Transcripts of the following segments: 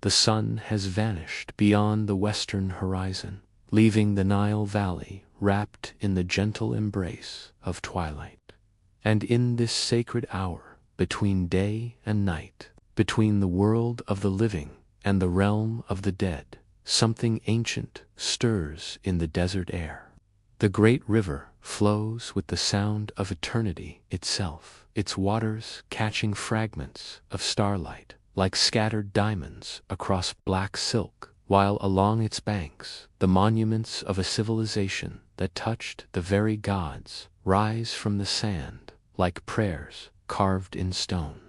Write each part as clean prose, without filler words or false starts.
The sun has vanished beyond the western horizon, leaving the Nile Valley wrapped in the gentle embrace of twilight. And in this sacred hour, between day and night, between the world of the living and the realm of the dead, something ancient stirs in the desert air. The great river flows with the sound of eternity itself, its waters catching fragments of starlight like scattered diamonds across black silk, while along its banks the monuments of a civilization that touched the very gods rise from the sand like prayers carved in stone.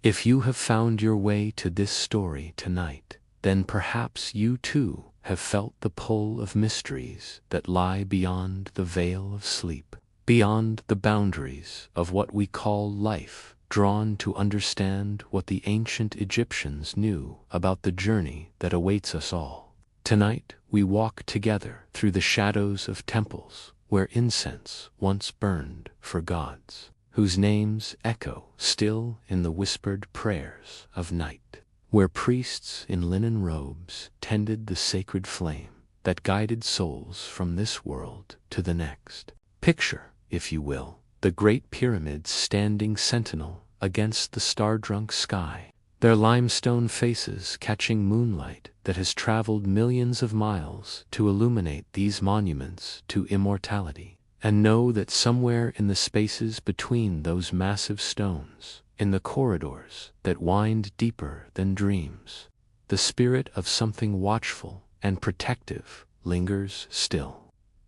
If you have found your way to this story tonight, then perhaps you too have felt the pull of mysteries that lie beyond the veil of sleep, beyond the boundaries of what we call life, drawn to understand what the ancient Egyptians knew about the journey that awaits us all. Tonight we walk together through the shadows of temples where incense once burned for gods, whose names echo still in the whispered prayers of night, where priests in linen robes tended the sacred flame that guided souls from this world to the next. Picture, if you will, the great pyramids standing sentinel against the star-drunk sky, their limestone faces catching moonlight that has traveled millions of miles to illuminate these monuments to immortality. And know that somewhere in the spaces between those massive stones, in the corridors that wind deeper than dreams, the spirit of something watchful and protective lingers still.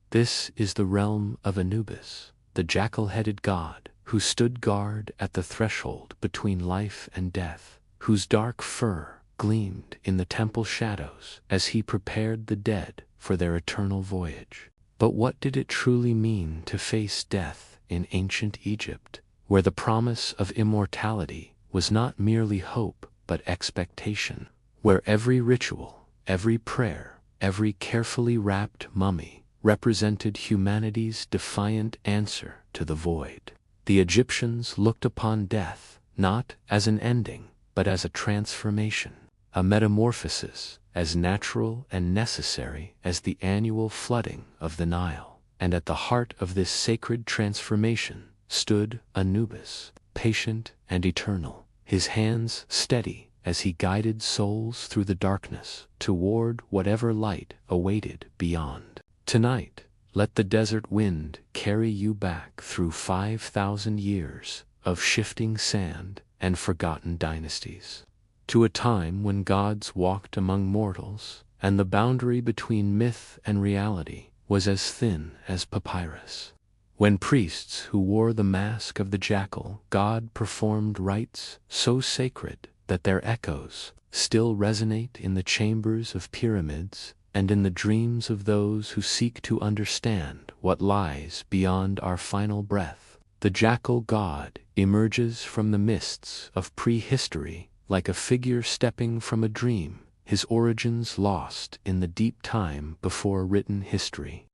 This is the realm of Anubis, the jackal-headed god who stood guard at the threshold between life and death, whose dark fur gleamed in the temple shadows as he prepared the dead for their eternal voyage. But what did it truly mean to face death in ancient Egypt, where the promise of immortality was not merely hope but expectation, where every ritual, every prayer, every carefully wrapped mummy represented humanity's defiant answer to the void? The Egyptians looked upon death not as an ending but as a transformation, a metamorphosis as natural and necessary as the annual flooding of the Nile. And at the heart of this sacred transformation stood Anubis, patient and eternal, his hands steady as he guided souls through the darkness toward whatever light awaited beyond. Tonight, let the desert wind carry you back through 5,000 years of shifting sand and forgotten dynasties, to a time when gods walked among mortals, and the boundary between myth and reality was as thin as papyrus. When priests who wore the mask of the jackal god performed rites so sacred that their echoes still resonate in the chambers of pyramids and in the dreams of those who seek to understand what lies beyond our final breath, the jackal god emerges from the mists of prehistory like a figure stepping from a dream, his origins lost in the deep time before written history.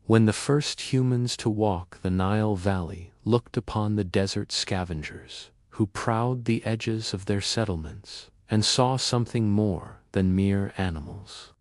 When the first humans to walk the Nile Valley looked upon the desert scavengers who prowled the edges of their settlements and saw something more than mere animals.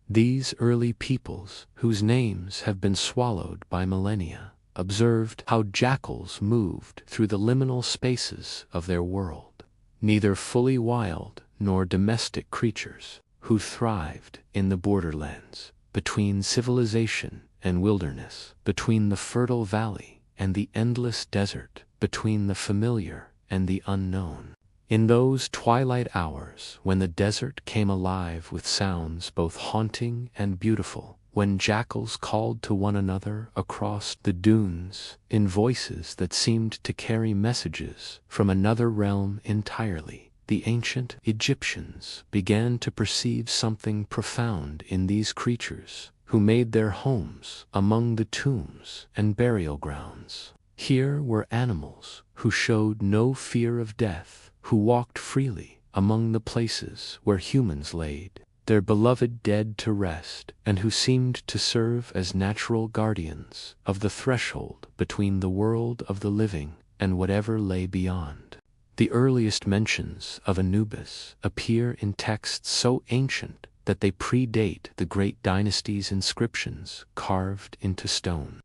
These early peoples, whose names have been swallowed by millennia, observed how jackals moved through the liminal spaces of their world, neither fully wild nor domestic creatures, who thrived in the borderlands between civilization and wilderness, between the fertile valley and the endless desert, between the familiar and the unknown. In those twilight hours when the desert came alive with sounds both haunting and beautiful, when jackals called to one another across the dunes in voices that seemed to carry messages from another realm entirely, the ancient Egyptians began to perceive something profound in these creatures who made their homes among the tombs and burial grounds. Here were animals who showed no fear of death, who walked freely among the places where humans laid their beloved dead to rest, and who seemed to serve as natural guardians of the threshold between the world of the living and whatever lay beyond. The earliest mentions of Anubis appear in texts so ancient that they predate the great dynasty's inscriptions carved into stones.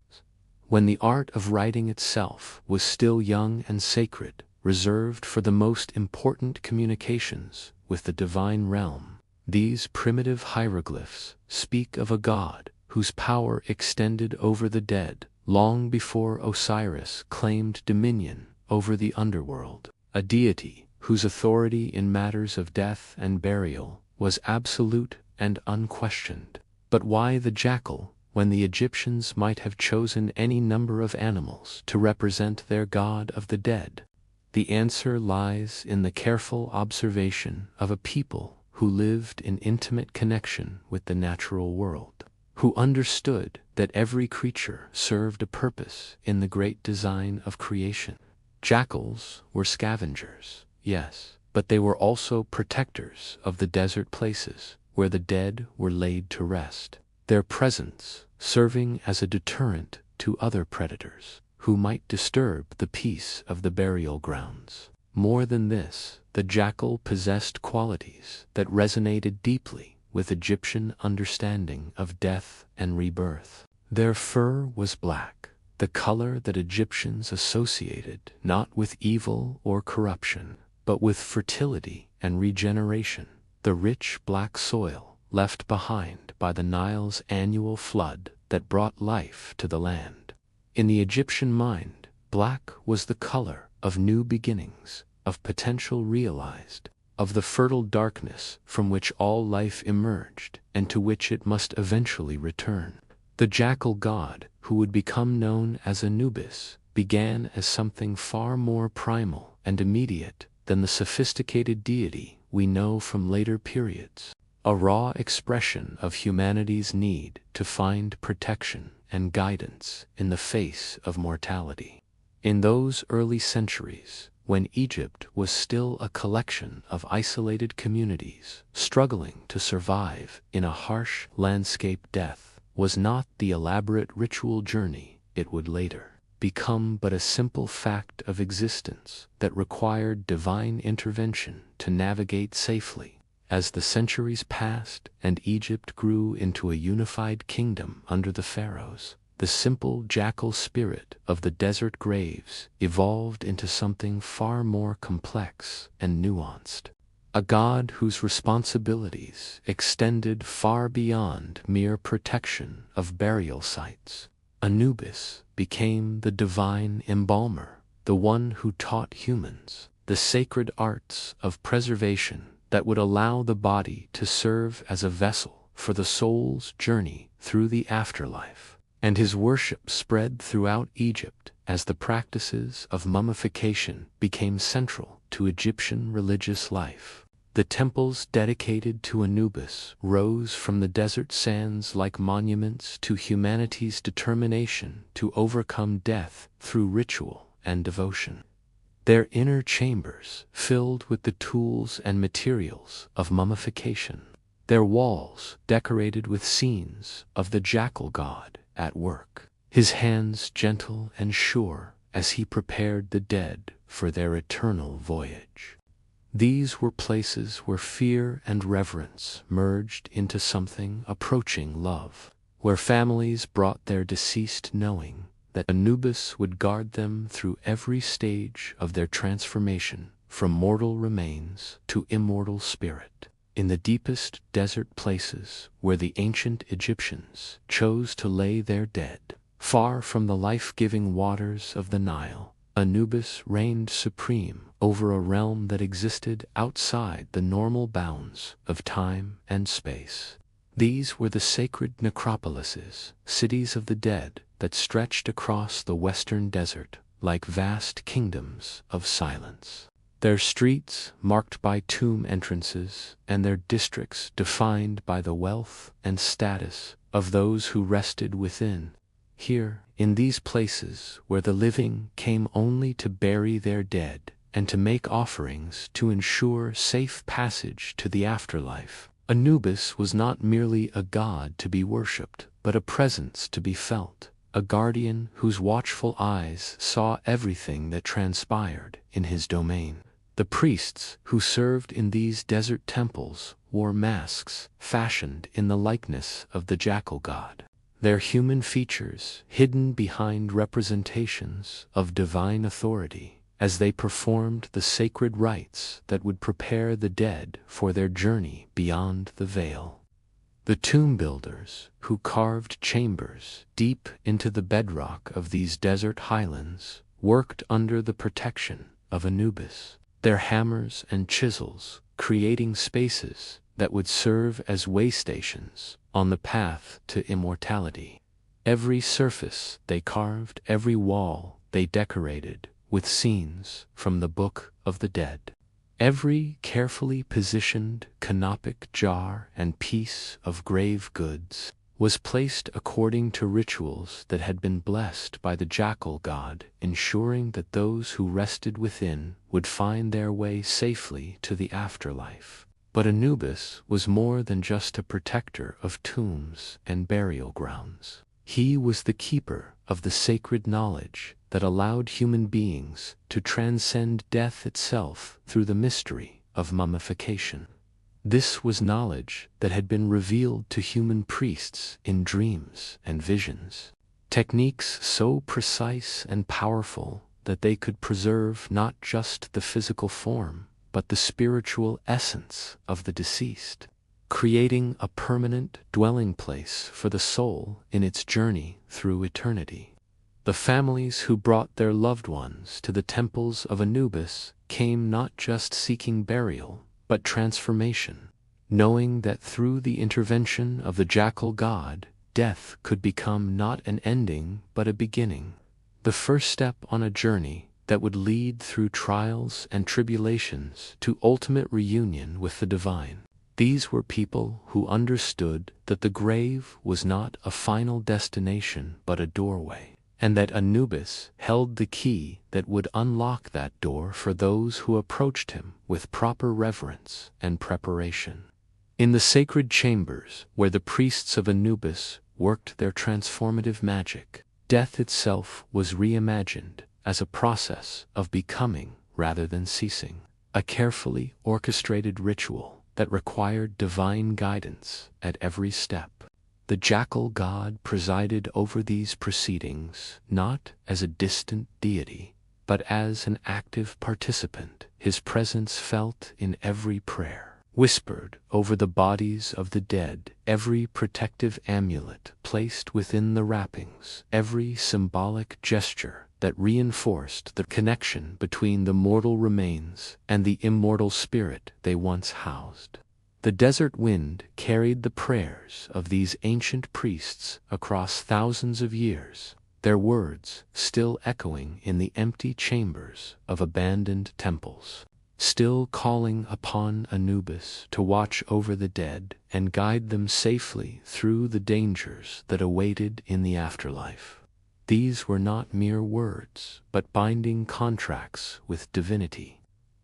When the art of writing itself was still young and sacred, reserved for the most important communications with the divine realm, these primitive hieroglyphs speak of a god whose power extended over the dead long before Osiris claimed dominion over the underworld, a deity whose authority in matters of death and burial was absolute and unquestioned. But why the jackal, when the Egyptians might have chosen any number of animals to represent their god of the dead? The answer lies in the careful observation of a people who lived in intimate connection with the natural world, who understood that every creature served a purpose in the great design of creation. Jackals were scavengers, yes, but they were also protectors of the desert places where the dead were laid to rest, their presence serving as a deterrent to other predators who might disturb the peace of the burial grounds. More than this, the jackal possessed qualities that resonated deeply with Egyptian understanding of death and rebirth. Their fur was black, the color that Egyptians associated not with evil or corruption, but with fertility and regeneration, the rich black soil left behind by the Nile's annual flood that brought life to the land. In the Egyptian mind, black was the color of new beginnings, of potential realized, of the fertile darkness from which all life emerged and to which it must eventually return. The jackal god, who would become known as Anubis, began as something far more primal and immediate than the sophisticated deity we know from later periods, a raw expression of humanity's need to find protection and guidance in the face of mortality. In those early centuries, when Egypt was still a collection of isolated communities struggling to survive in a harsh landscape, death was not the elaborate ritual journey it would later become, but a simple fact of existence that required divine intervention to navigate safely. As the centuries passed and Egypt grew into a unified kingdom under the pharaohs, the simple jackal spirit of the desert graves evolved into something far more complex and nuanced. A god whose responsibilities extended far beyond mere protection of burial sites. Anubis became the divine embalmer, the one who taught humans the sacred arts of preservation that would allow the body to serve as a vessel for the soul's journey through the afterlife. And his worship spread throughout Egypt as the practices of mummification became central to Egyptian religious life. The temples dedicated to Anubis rose from the desert sands like monuments to humanity's determination to overcome death through ritual and devotion. Their inner chambers filled with the tools and materials of mummification, their walls decorated with scenes of the jackal god at work, his hands gentle and sure as he prepared the dead for their eternal voyage. These were places where fear and reverence merged into something approaching love, where families brought their deceased knowing that Anubis would guard them through every stage of their transformation from mortal remains to immortal spirit. In the deepest desert places where the ancient Egyptians chose to lay their dead, far from the life-giving waters of the Nile, Anubis reigned supreme over a realm that existed outside the normal bounds of time and space. These were the sacred necropolises, cities of the dead that stretched across the western desert like vast kingdoms of silence. Their streets marked by tomb entrances and their districts defined by the wealth and status of those who rested within. Here, in these places where the living came only to bury their dead and to make offerings to ensure safe passage to the afterlife, Anubis was not merely a god to be worshipped, but a presence to be felt, a guardian whose watchful eyes saw everything that transpired in his domain. The priests who served in these desert temples wore masks fashioned in the likeness of the jackal god, their human features hidden behind representations of divine authority as they performed the sacred rites that would prepare the dead for their journey beyond the veil. The tomb builders who carved chambers deep into the bedrock of these desert highlands worked under the protection of Anubis, their hammers and chisels creating spaces that would serve as waystations on the path to immortality. Every surface they carved, every wall they decorated with scenes from the Book of the Dead. Every carefully positioned canopic jar and piece of grave goods was placed according to rituals that had been blessed by the jackal god, ensuring that those who rested within would find their way safely to the afterlife. But Anubis was more than just a protector of tombs and burial grounds. He was the keeper of the sacred knowledge that allowed human beings to transcend death itself through the mystery of mummification. This was knowledge that had been revealed to human priests in dreams and visions, techniques so precise and powerful that they could preserve not just the physical form, but the spiritual essence of the deceased, creating a permanent dwelling place for the soul in its journey through eternity. The families who brought their loved ones to the temples of Anubis came not just seeking burial, but transformation, knowing that through the intervention of the jackal god, death could become not an ending but a beginning, the first step on a journey that would lead through trials and tribulations to ultimate reunion with the divine. These were people who understood that the grave was not a final destination but a doorway, and that Anubis held the key that would unlock that door for those who approached him with proper reverence and preparation. In the sacred chambers where the priests of Anubis worked their transformative magic, death itself was reimagined as a process of becoming rather than ceasing, a carefully orchestrated ritual that required divine guidance at every step. The jackal god presided over these proceedings not as a distant deity, but as an active participant, his presence felt in every prayer, whispered over the bodies of the dead, every protective amulet placed within the wrappings, every symbolic gesture that reinforced the connection between the mortal remains and the immortal spirit they once housed. The desert wind carried the prayers of these ancient priests across thousands of years, their words still echoing in the empty chambers of abandoned temples, still calling upon Anubis to watch over the dead and guide them safely through the dangers that awaited in the afterlife. These were not mere words, but binding contracts with divinity.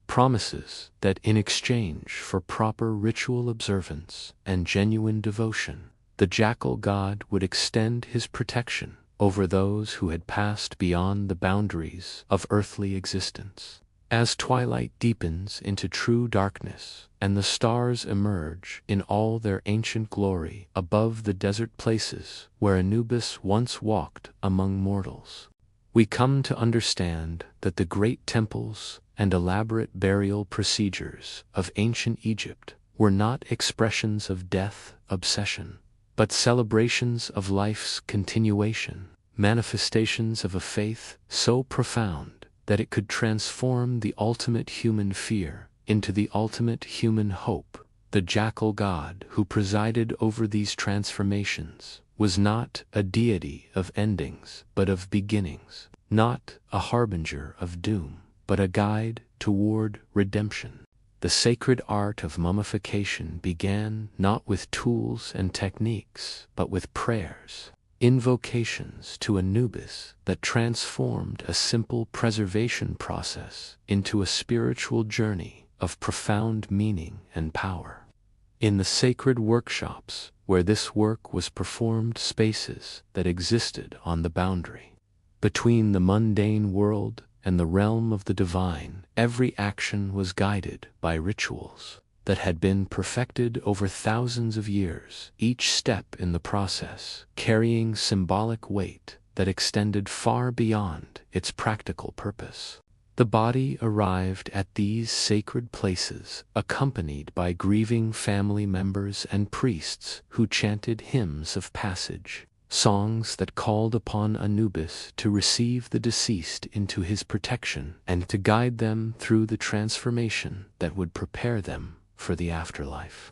Promises that in exchange for proper ritual observance and genuine devotion, the jackal god would extend his protection over those who had passed beyond the boundaries of earthly existence. As twilight deepens into true darkness and the stars emerge in all their ancient glory above the desert places where Anubis once walked among mortals, we come to understand that the great temples and elaborate burial procedures of ancient Egypt were not expressions of death obsession, but celebrations of life's continuation, manifestations of a faith so profound that it could transform the ultimate human fear into the ultimate human hope. The jackal god who presided over these transformations was not a deity of endings but of beginnings, not a harbinger of doom, but a guide toward redemption. The sacred art of mummification began not with tools and techniques, but with prayers, invocations to Anubis that transformed a simple preservation process into a spiritual journey of profound meaning and power. In the sacred workshops where this work was performed, spaces that existed on the boundary between the mundane world and the realm of the divine, every action was guided by rituals that had been perfected over thousands of years, each step in the process carrying symbolic weight that extended far beyond its practical purpose. The body arrived at these sacred places accompanied by grieving family members and priests who chanted hymns of passage, songs that called upon Anubis to receive the deceased into his protection and to guide them through the transformation that would prepare them for the afterlife.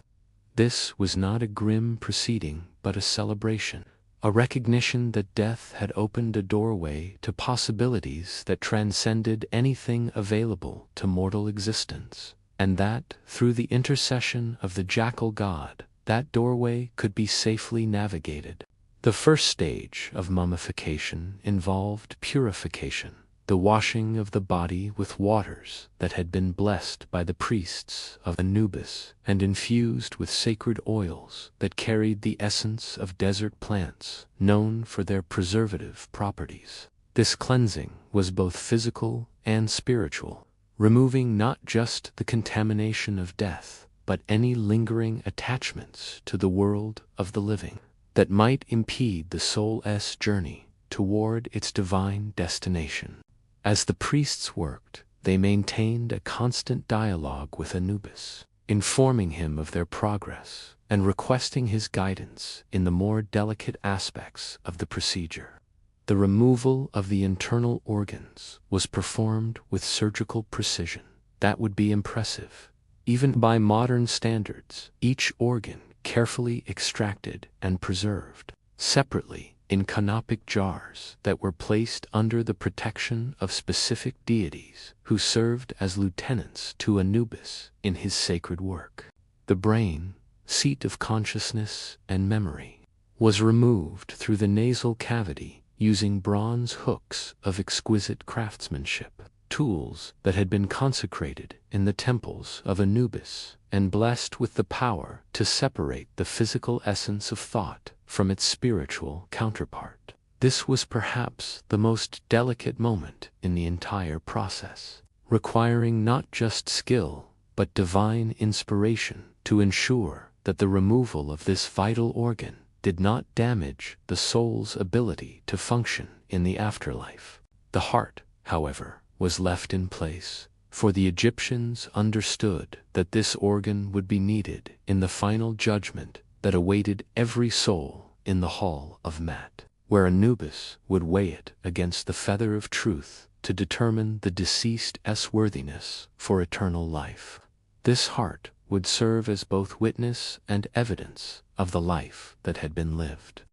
This was not a grim proceeding but a celebration, a recognition that death had opened a doorway to possibilities that transcended anything available to mortal existence, and that, through the intercession of the jackal god, that doorway could be safely navigated. The first stage of mummification involved purification, the washing of the body with waters that had been blessed by the priests of Anubis and infused with sacred oils that carried the essence of desert plants known for their preservative properties. This cleansing was both physical and spiritual, removing not just the contamination of death, but any lingering attachments to the world of the living that might impede the soul's journey toward its divine destination. As the priests worked, they maintained a constant dialogue with Anubis, informing him of their progress and requesting his guidance in the more delicate aspects of the procedure. The removal of the internal organs was performed with surgical precision that would be impressive, even by modern standards, each organ carefully extracted and preserved separately in canopic jars that were placed under the protection of specific deities who served as lieutenants to Anubis in his sacred work. The brain, seat of consciousness and memory, was removed through the nasal cavity using bronze hooks of exquisite craftsmanship, tools that had been consecrated in the temples of Anubis and blessed with the power to separate the physical essence of thought from its spiritual counterpart. This was perhaps the most delicate moment in the entire process, requiring not just skill but divine inspiration to ensure that the removal of this vital organ did not damage the soul's ability to function in the afterlife. The heart, however, was left in place, for the Egyptians understood that this organ would be needed in the final judgment that awaited every soul in the Hall of Mat, where Anubis would weigh it against the feather of truth to determine the deceased's worthiness for eternal life. This heart would serve as both witness and evidence of the life that had been lived.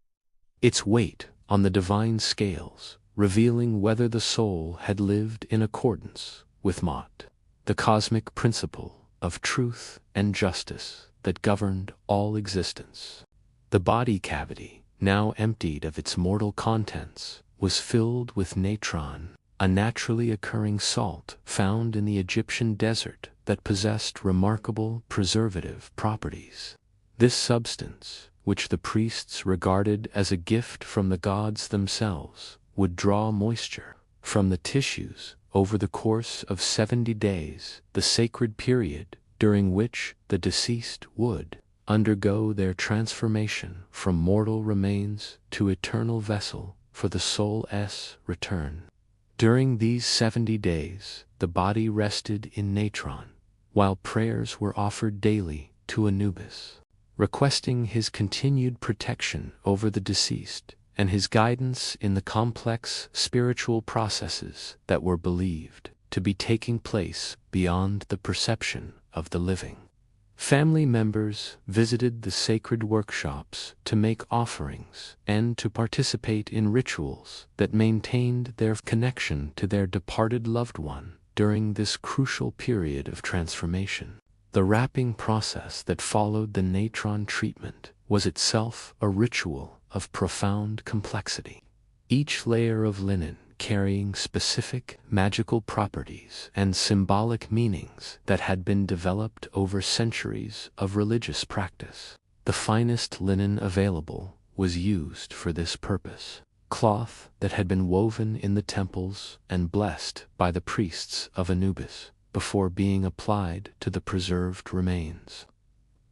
Its weight on the divine scales, revealing whether the soul had lived in accordance with Mot, the cosmic principle of truth and justice that governed all existence. The body cavity, now emptied of its mortal contents, was filled with natron, a naturally occurring salt found in the Egyptian desert that possessed remarkable preservative properties. This substance, which the priests regarded as a gift from the gods themselves, would draw moisture from the tissues over the course of 70 days, the sacred period during which the deceased would undergo their transformation from mortal remains to eternal vessel for the soul's return. During these 70 days, the body rested in natron, while prayers were offered daily to Anubis, requesting his continued protection over the deceased and his guidance in the complex spiritual processes that were believed to be taking place beyond the perception of the living. Family members visited the sacred workshops to make offerings and to participate in rituals that maintained their connection to their departed loved one during this crucial period of transformation. The wrapping process that followed the natron treatment was itself a ritual of profound complexity. Each layer of linen carrying specific magical properties and symbolic meanings that had been developed over centuries of religious practice. The finest linen available was used for this purpose, cloth that had been woven in the temples and blessed by the priests of Anubis before being applied to the preserved remains.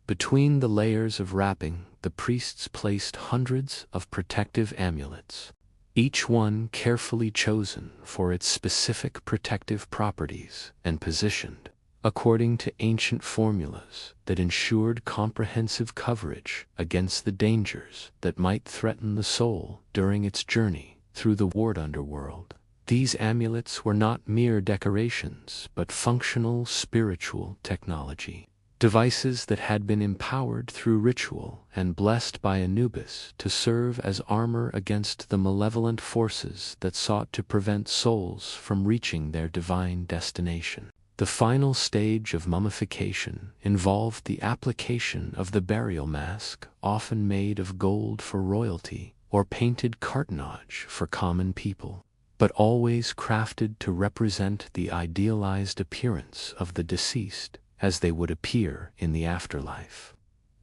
Between the layers of wrapping, the priests placed hundreds of protective amulets, each one carefully chosen for its specific protective properties and positioned according to ancient formulas that ensured comprehensive coverage against the dangers that might threaten the soul during its journey through the underworld. These amulets were not mere decorations, but functional spiritual technology, devices that had been empowered through ritual and blessed by Anubis to serve as armor against the malevolent forces that sought to prevent souls from reaching their divine destination. The final stage of mummification involved the application of the burial mask, often made of gold for royalty or painted cartonnage for common people, but always crafted to represent the idealized appearance of the deceased as they would appear in the afterlife.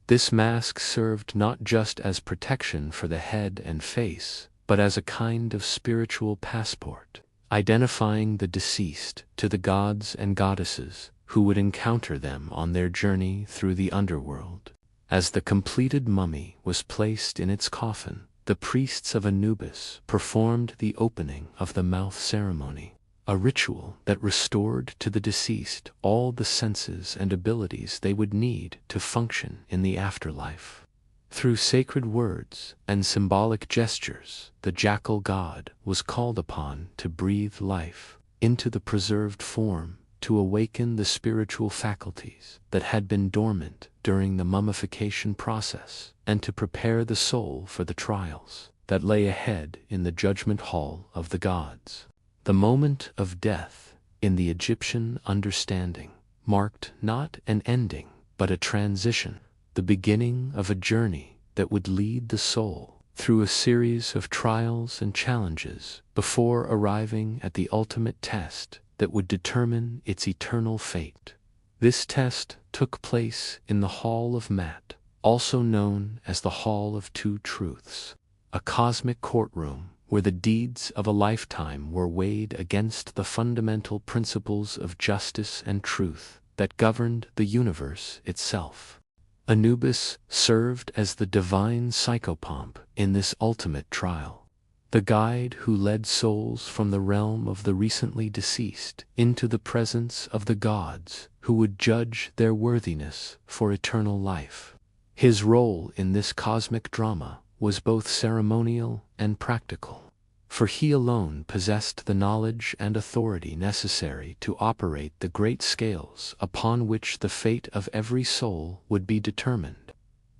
This mask served not just as protection for the head and face, but as a kind of spiritual passport, identifying the deceased to the gods and goddesses who would encounter them on their journey through the underworld. As the completed mummy was placed in its coffin, the priests of Anubis performed the opening of the mouth ceremony, a ritual that restored to the deceased all the senses and abilities they would need to function in the afterlife. Through sacred words and symbolic gestures, the jackal god was called upon to breathe life into the preserved form, to awaken the spiritual faculties that had been dormant during the mummification process, and to prepare the soul for the trials that lay ahead in the judgment hall of the gods. The moment of death, in the Egyptian understanding, marked not an ending, but a transition, the beginning of a journey that would lead the soul through a series of trials and challenges before arriving at the ultimate test that would determine its eternal fate. This test took place in the Hall of Mat, also known as the Hall of Two Truths, a cosmic courtroom where the deeds of a lifetime were weighed against the fundamental principles of justice and truth that governed the universe itself. Anubis served as the divine psychopomp in this ultimate trial, the guide who led souls from the realm of the recently deceased into the presence of the gods who would judge their worthiness for eternal life. His role in this cosmic drama was both ceremonial and practical, for he alone possessed the knowledge and authority necessary to operate the great scales upon which the fate of every soul would be determined.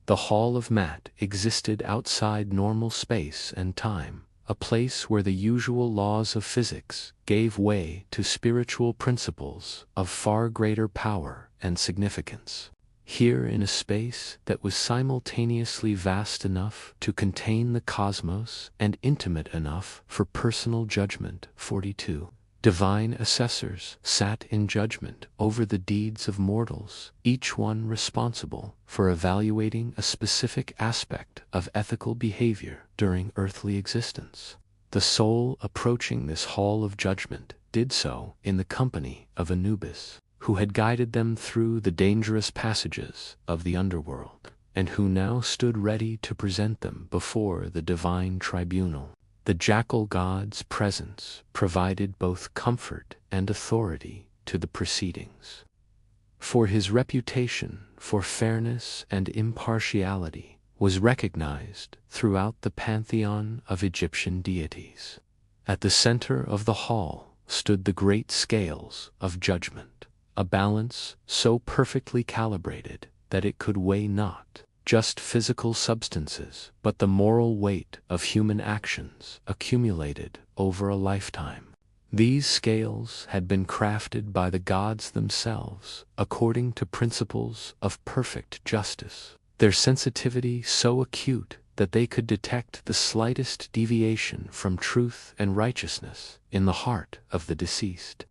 The Hall of Mat existed outside normal space and time, a place where the usual laws of physics gave way to spiritual principles of far greater power and significance. Here, in a space that was simultaneously vast enough to contain the cosmos and intimate enough for personal judgment, 42 divine assessors sat in judgment over the deeds of mortals, each one responsible for evaluating a specific aspect of ethical behavior during earthly existence. The soul approaching this hall of judgment did so in the company of Anubis, who had guided them through the dangerous passages of the underworld, and who now stood ready to present them before the divine tribunal. The jackal god's presence provided both comfort and authority to the proceedings, for his reputation for fairness and impartiality was recognized throughout the pantheon of Egyptian deities. At the center of the hall stood the great scales of judgment, a balance so perfectly calibrated that it could weigh not just physical substances, but the moral weight of human actions accumulated over a lifetime. These scales had been crafted by the gods themselves according to principles of perfect justice, their sensitivity so acute that they could detect the slightest deviation from truth and righteousness in the heart of the deceased.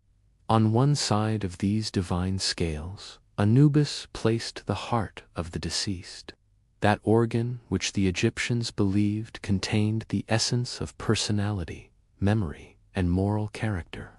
On one side of these divine scales, Anubis placed the heart of the deceased, that organ which the Egyptians believed contained the essence of personality, memory, and moral character.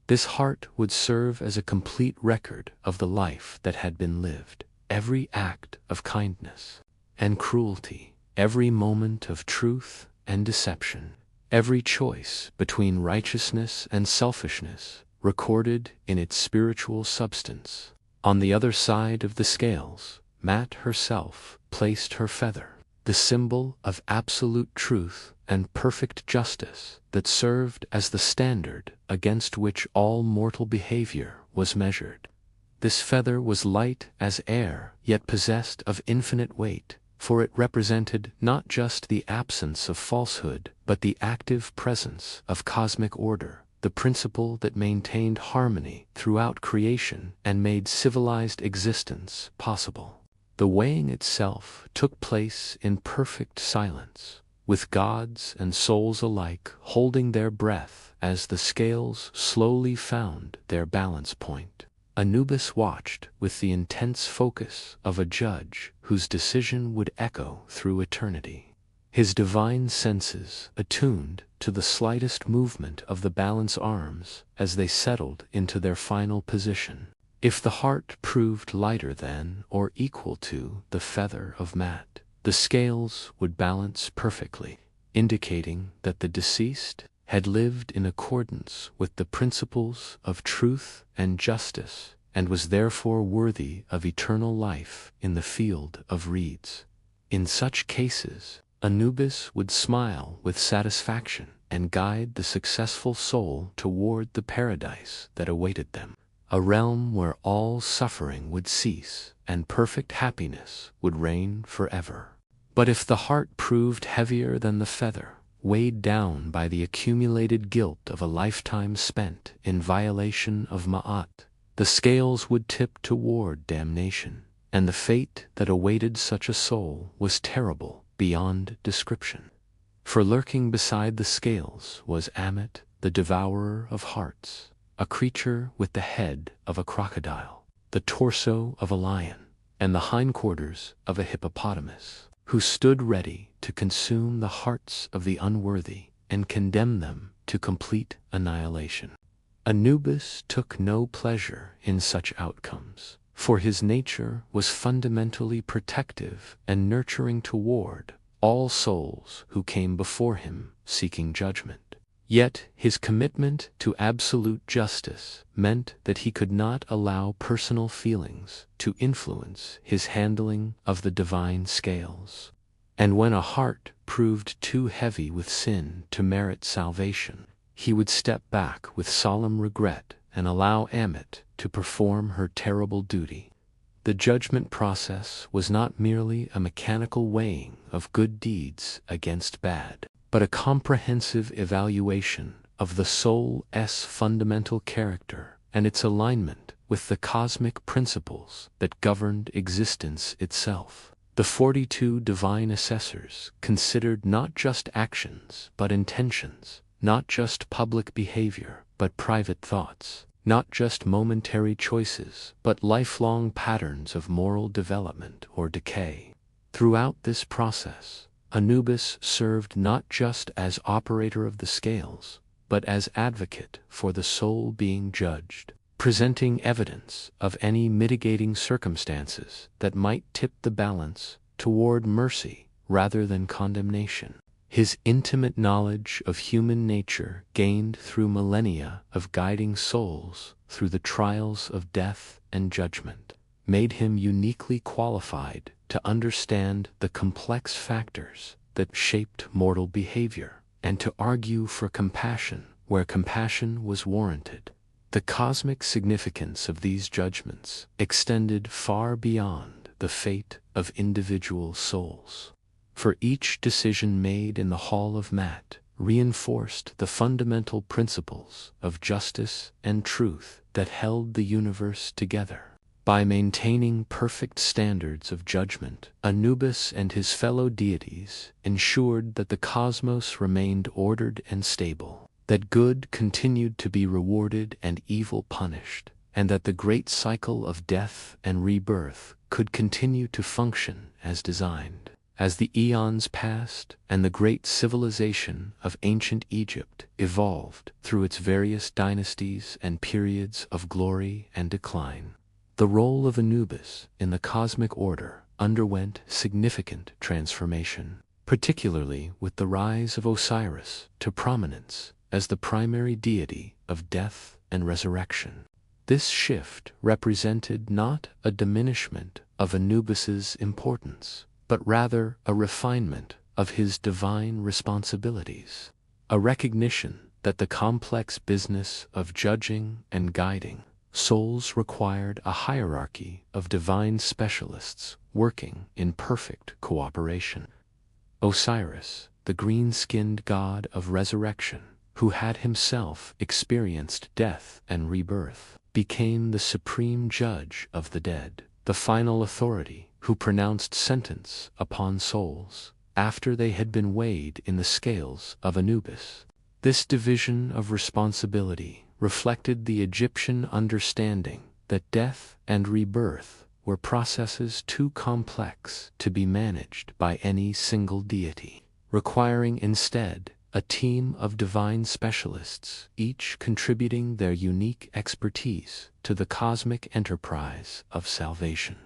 This heart would serve as a complete record of the life that had been lived, every act of kindness and cruelty, every moment of truth and deception, every choice between righteousness and selfishness, recorded in its spiritual substance. On the other side of the scales, Mat herself placed her feather, the symbol of absolute truth and perfect justice that served as the standard against which all mortal behavior was measured. This feather was light as air, yet possessed of infinite weight, for it represented not just the absence of falsehood, but the active presence of cosmic order, the principle that maintained harmony throughout creation and made civilized existence possible. The weighing itself took place in perfect silence, with gods and souls alike holding their breath as the scales slowly found their balance point. Anubis watched with the intense focus of a judge whose decision would echo through eternity. His divine senses attuned to the slightest movement of the balance arms as they settled into their final position. If the heart proved lighter than or equal to the feather of Mat, the scales would balance perfectly, indicating that the deceased had lived in accordance with the principles of truth and justice, and was therefore worthy of eternal life in the field of reeds. In such cases, Anubis would smile with satisfaction and guide the successful soul toward the paradise that awaited them, a realm where all suffering would cease and perfect happiness would reign forever. But if the heart proved heavier than the feather, weighed down by the accumulated guilt of a lifetime spent in violation of Ma'at, the scales would tip toward damnation, and the fate that awaited such a soul was terrible beyond description. For lurking beside the scales was Ammit, the devourer of hearts, a creature with the head of a crocodile, the torso of a lion, and the hindquarters of a hippopotamus, who stood ready to consume the hearts of the unworthy and condemn them to complete annihilation. Anubis took no pleasure in such outcomes, for his nature was fundamentally protective and nurturing toward all souls who came before him seeking judgment. Yet his commitment to absolute justice meant that he could not allow personal feelings to influence his handling of the divine scales. And when a heart proved too heavy with sin to merit salvation, he would step back with solemn regret and allow Ammit to perform her terrible duty. The judgment process was not merely a mechanical weighing of good deeds against bad, but a comprehensive evaluation of the soul's fundamental character and its alignment with the cosmic principles that governed existence itself. The 42 divine assessors considered not just actions but intentions, not just public behavior but private thoughts, not just momentary choices but lifelong patterns of moral development or decay. Throughout this process, Anubis served not just as operator of the scales, but as advocate for the soul being judged, presenting evidence of any mitigating circumstances that might tip the balance toward mercy rather than condemnation. His intimate knowledge of human nature, gained through millennia of guiding souls through the trials of death and judgment, made him uniquely qualified to understand the complex factors that shaped mortal behavior, and to argue for compassion where compassion was warranted. The cosmic significance of these judgments extended far beyond the fate of individual souls. For each decision made in the Hall of Mat reinforced the fundamental principles of justice and truth that held the universe together. By maintaining perfect standards of judgment, Anubis and his fellow deities ensured that the cosmos remained ordered and stable, that good continued to be rewarded and evil punished, and that the great cycle of death and rebirth could continue to function as designed. As the eons passed and the great civilization of ancient Egypt evolved through its various dynasties and periods of glory and decline, the role of Anubis in the cosmic order underwent significant transformation, particularly with the rise of Osiris to prominence as the primary deity of death and resurrection. This shift represented not a diminishment of Anubis's importance, but rather a refinement of his divine responsibilities, a recognition that the complex business of judging and guiding souls required a hierarchy of divine specialists working in perfect cooperation. Osiris, the green-skinned god of resurrection, who had himself experienced death and rebirth, became the supreme judge of the dead, the final authority who pronounced sentence upon souls after they had been weighed in the scales of Anubis. This division of responsibility reflected the Egyptian understanding that death and rebirth were processes too complex to be managed by any single deity, requiring instead a team of divine specialists, each contributing their unique expertise to the cosmic enterprise of salvation.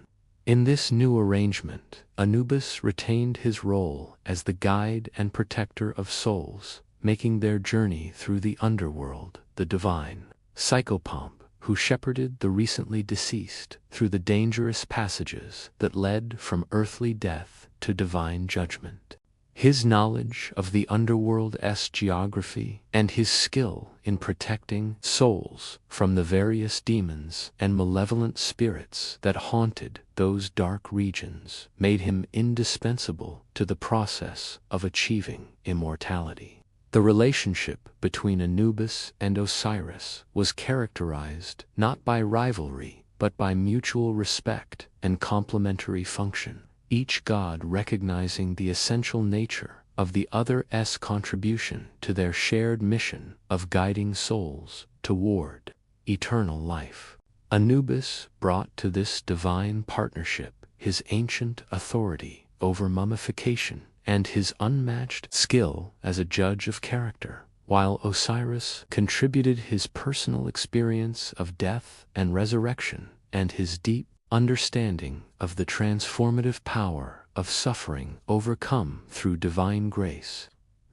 In this new arrangement, Anubis retained his role as the guide and protector of souls, making their journey through the underworld the divine psychopomp who shepherded the recently deceased through the dangerous passages that led from earthly death to divine judgment. His knowledge of the underworld's geography and his skill in protecting souls from the various demons and malevolent spirits that haunted those dark regions made him indispensable to the process of achieving immortality. The relationship between Anubis and Osiris was characterized not by rivalry but by mutual respect and complementary function, each god recognizing the essential nature of the other's contribution to their shared mission of guiding souls toward eternal life. Anubis brought to this divine partnership his ancient authority over mummification and his unmatched skill as a judge of character, while Osiris contributed his personal experience of death and resurrection and his deep understanding of the transformative power of suffering overcome through divine grace.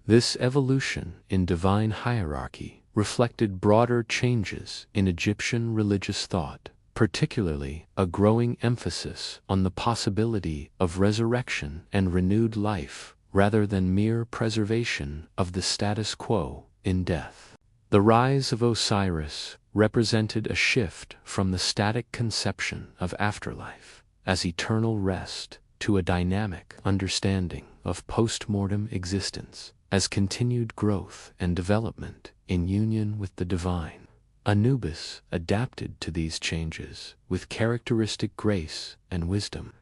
This evolution in divine hierarchy reflected broader changes in Egyptian religious thought, particularly a growing emphasis on the possibility of resurrection and renewed life rather than mere preservation of the status quo in death. The rise of Osiris represented a shift from the static conception of afterlife as eternal rest to a dynamic understanding of post-mortem existence as continued growth and development in union with the divine. Anubis adapted to these changes with characteristic grace and wisdom,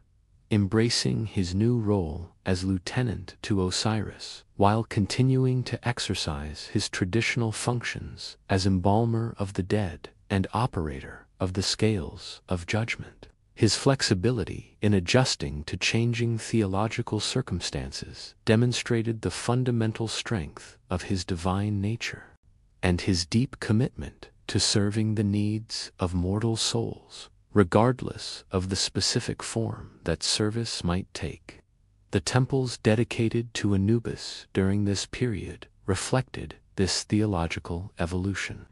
embracing his new role as lieutenant to Osiris while continuing to exercise his traditional functions as embalmer of the dead and operator of the scales of judgment. His flexibility in adjusting to changing theological circumstances demonstrated the fundamental strength of his divine nature, and his deep commitment to serving the needs of mortal souls, regardless of the specific form that service might take. The temples dedicated to Anubis during this period reflected this theological evolution,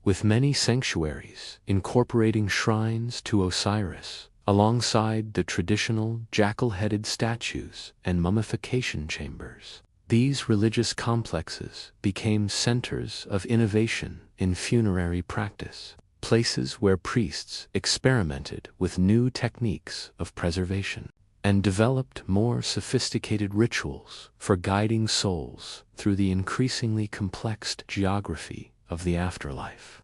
with many sanctuaries incorporating shrines to Osiris alongside the traditional jackal-headed statues and mummification chambers. These religious complexes became centers of innovation in funerary practice, places where priests experimented with new techniques of preservation and developed more sophisticated rituals for guiding souls through the increasingly complex geography of the afterlife.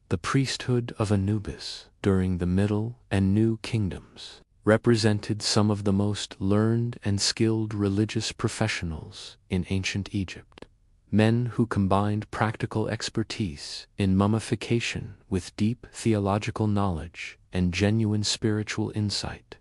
The priesthood of Anubis during the Middle and New Kingdoms represented some of the most learned and skilled religious professionals in ancient Egypt, men who combined practical expertise in mummification with deep theological knowledge and genuine spiritual insight.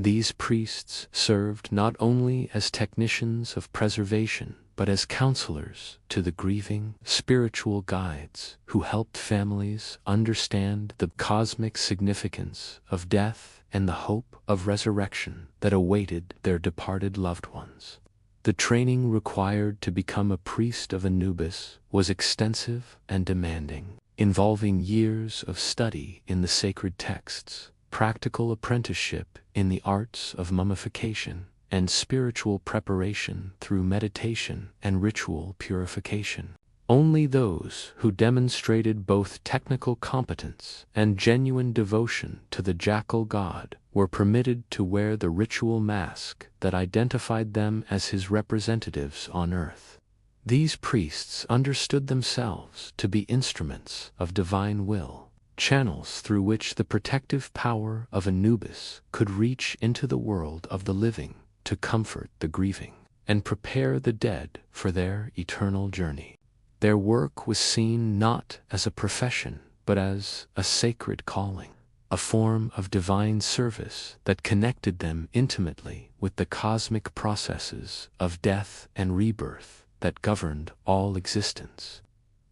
These priests served not only as technicians of preservation, but as counselors to the grieving, spiritual guides who helped families understand the cosmic significance of death and the hope of resurrection that awaited their departed loved ones. The training required to become a priest of Anubis was extensive and demanding, involving years of study in the sacred texts, practical apprenticeship in the arts of mummification, and spiritual preparation through meditation and ritual purification. Only those who demonstrated both technical competence and genuine devotion to the jackal god were permitted to wear the ritual mask that identified them as his representatives on earth. These priests understood themselves to be instruments of divine will, channels through which the protective power of Anubis could reach into the world of the living to comfort the grieving and prepare the dead for their eternal journey. Their work was seen not as a profession, but as a sacred calling, a form of divine service that connected them intimately with the cosmic processes of death and rebirth that governed all existence.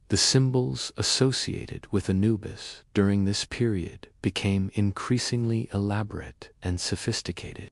The symbols associated with Anubis during this period became increasingly elaborate and sophisticated,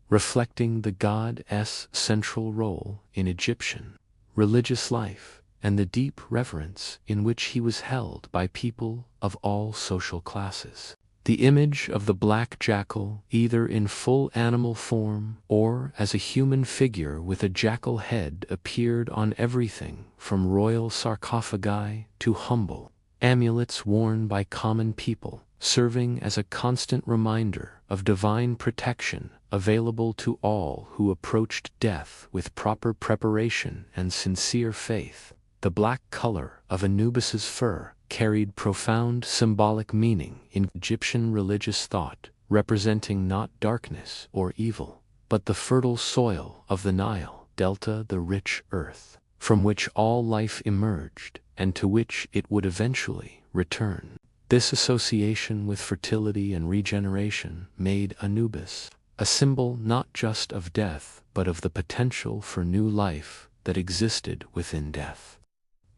reflecting the god's central role in Egyptian religious life and the deep reverence in which he was held by people of all social classes. The image of the black jackal, either in full animal form or as a human figure with a jackal head, appeared on everything from royal sarcophagi to humble amulets worn by common people, serving as a constant reminder of divine protection available to all who approached death with proper preparation and sincere faith. The black color of Anubis's fur carried profound symbolic meaning in Egyptian religious thought, representing not darkness or evil, but the fertile soil of the Nile Delta, the rich earth, from which all life emerged and to which it would eventually return. This association with fertility and regeneration made Anubis a symbol not just of death, but of the potential for new life that existed within death.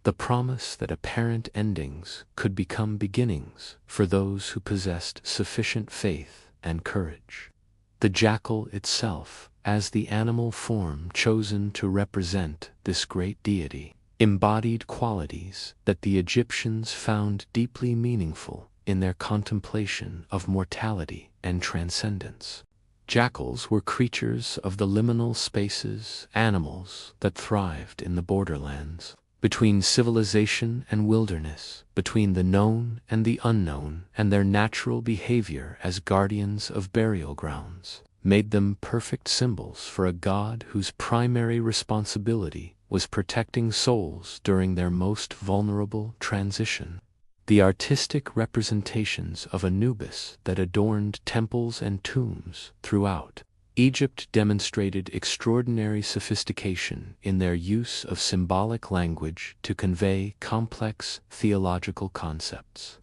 The promise that apparent endings could become beginnings for those who possessed sufficient faith and courage. The jackal itself, as the animal form chosen to represent this great deity, embodied qualities that the Egyptians found deeply meaningful in their contemplation of mortality and transcendence. Jackals were creatures of the liminal spaces, animals that thrived in the borderlands, between civilization and wilderness, between the known and the unknown, and their natural behavior as guardians of burial grounds made them perfect symbols for a god whose primary responsibility was protecting souls during their most vulnerable transition. The artistic representations of Anubis that adorned temples and tombs throughout Egypt demonstrated extraordinary sophistication in their use of symbolic language to convey complex theological concepts.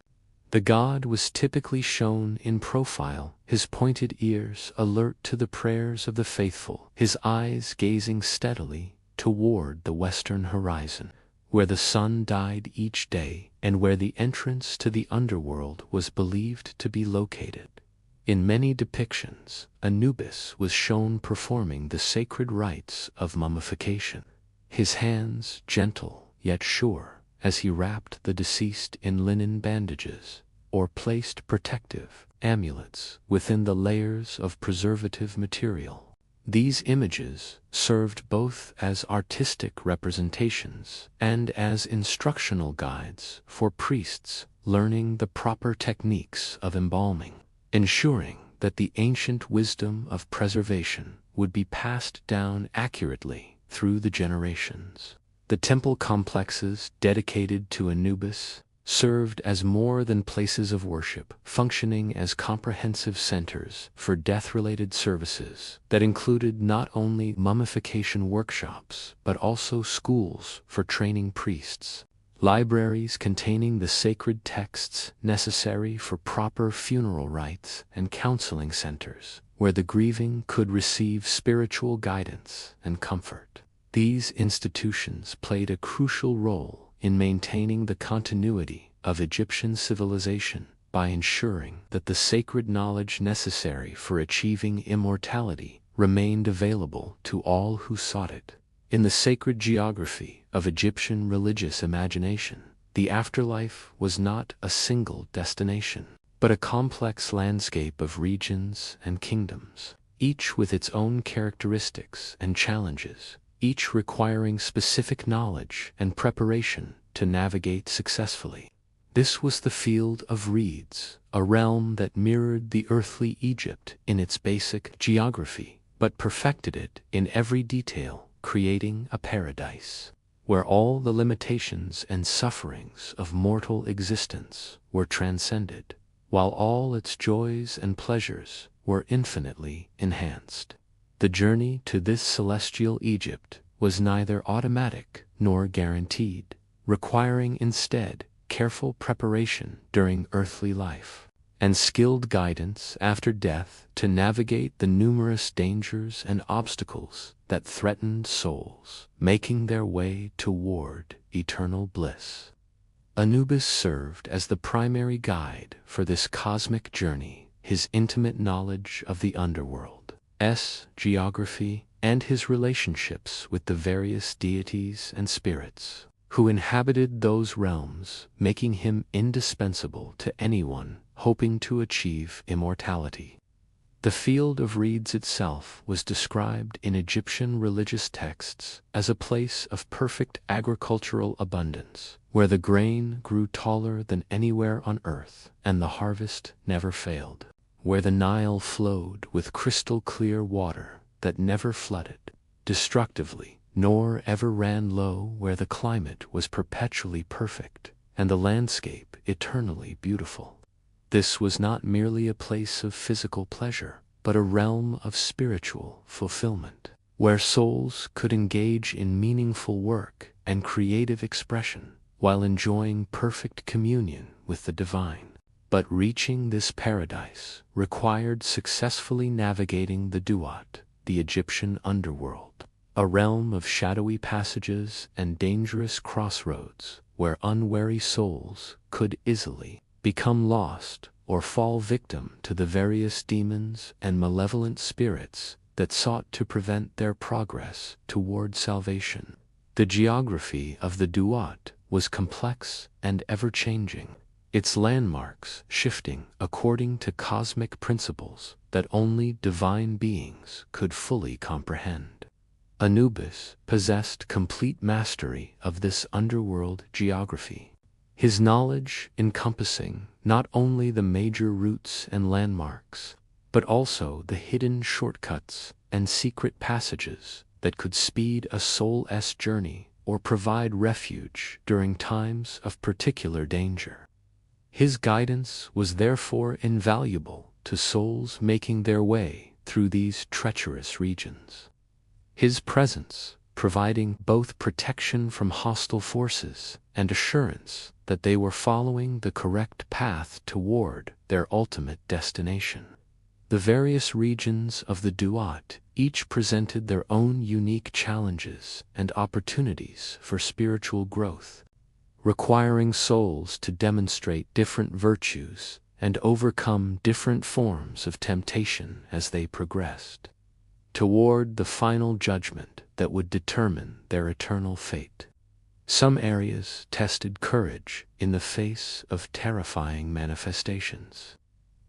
The god was typically shown in profile, his pointed ears alert to the prayers of the faithful, his eyes gazing steadily toward the western horizon, where the sun died each day and where the entrance to the underworld was believed to be located. In many depictions, Anubis was shown performing the sacred rites of mummification, his hands gentle yet sure as he wrapped the deceased in linen bandages or placed protective amulets within the layers of preservative material. These images served both as artistic representations and as instructional guides for priests learning the proper techniques of embalming, ensuring that the ancient wisdom of preservation would be passed down accurately through the generations. The temple complexes dedicated to Anubis served as more than places of worship, functioning as comprehensive centers for death-related services that included not only mummification workshops but also schools for training priests. libraries containing the sacred texts necessary for proper funeral rites, and counseling centers where the grieving could receive spiritual guidance and comfort. These institutions played a crucial role in maintaining the continuity of Egyptian civilization by ensuring that the sacred knowledge necessary for achieving immortality remained available to all who sought it. In the sacred geography of Egyptian religious imagination, the afterlife was not a single destination, but a complex landscape of regions and kingdoms, each with its own characteristics and challenges, each requiring specific knowledge and preparation to navigate successfully. This was the field of reeds, a realm that mirrored the earthly Egypt in its basic geography, but perfected it in every detail, creating a paradise where all the limitations and sufferings of mortal existence were transcended, while all its joys and pleasures were infinitely enhanced. The journey to this celestial Egypt was neither automatic nor guaranteed, requiring instead careful preparation during earthly life and skilled guidance after death to navigate the numerous dangers and obstacles that threatened souls making their way toward eternal bliss. Anubis served as the primary guide for this cosmic journey, his intimate knowledge of the underworld's geography and his relationships with the various deities and spirits who inhabited those realms, making him indispensable to anyone hoping to achieve immortality. The field of reeds itself was described in Egyptian religious texts as a place of perfect agricultural abundance, where the grain grew taller than anywhere on earth and the harvest never failed, where the Nile flowed with crystal clear water that never flooded destructively, nor ever ran low, where the climate was perpetually perfect and the landscape eternally beautiful. This was not merely a place of physical pleasure, but a realm of spiritual fulfillment, where souls could engage in meaningful work and creative expression while enjoying perfect communion with the divine. But reaching this paradise required successfully navigating the Duat, the Egyptian underworld, a realm of shadowy passages and dangerous crossroads where unwary souls could easily become lost or fall victim to the various demons and malevolent spirits that sought to prevent their progress toward salvation. The geography of the Duat was complex and ever-changing, its landmarks shifting according to cosmic principles that only divine beings could fully comprehend. Anubis possessed complete mastery of this underworld geography, his knowledge encompassing not only the major routes and landmarks, but also the hidden shortcuts and secret passages that could speed a soul's journey or provide refuge during times of particular danger. His guidance was therefore invaluable to souls making their way through these treacherous regions. His presence providing both protection from hostile forces and assurance that they were following the correct path toward their ultimate destination. The various regions of the Duat each presented their own unique challenges and opportunities for spiritual growth, requiring souls to demonstrate different virtues and overcome different forms of temptation as they progressed toward the final judgment that would determine their eternal fate. Some areas tested courage in the face of terrifying manifestations,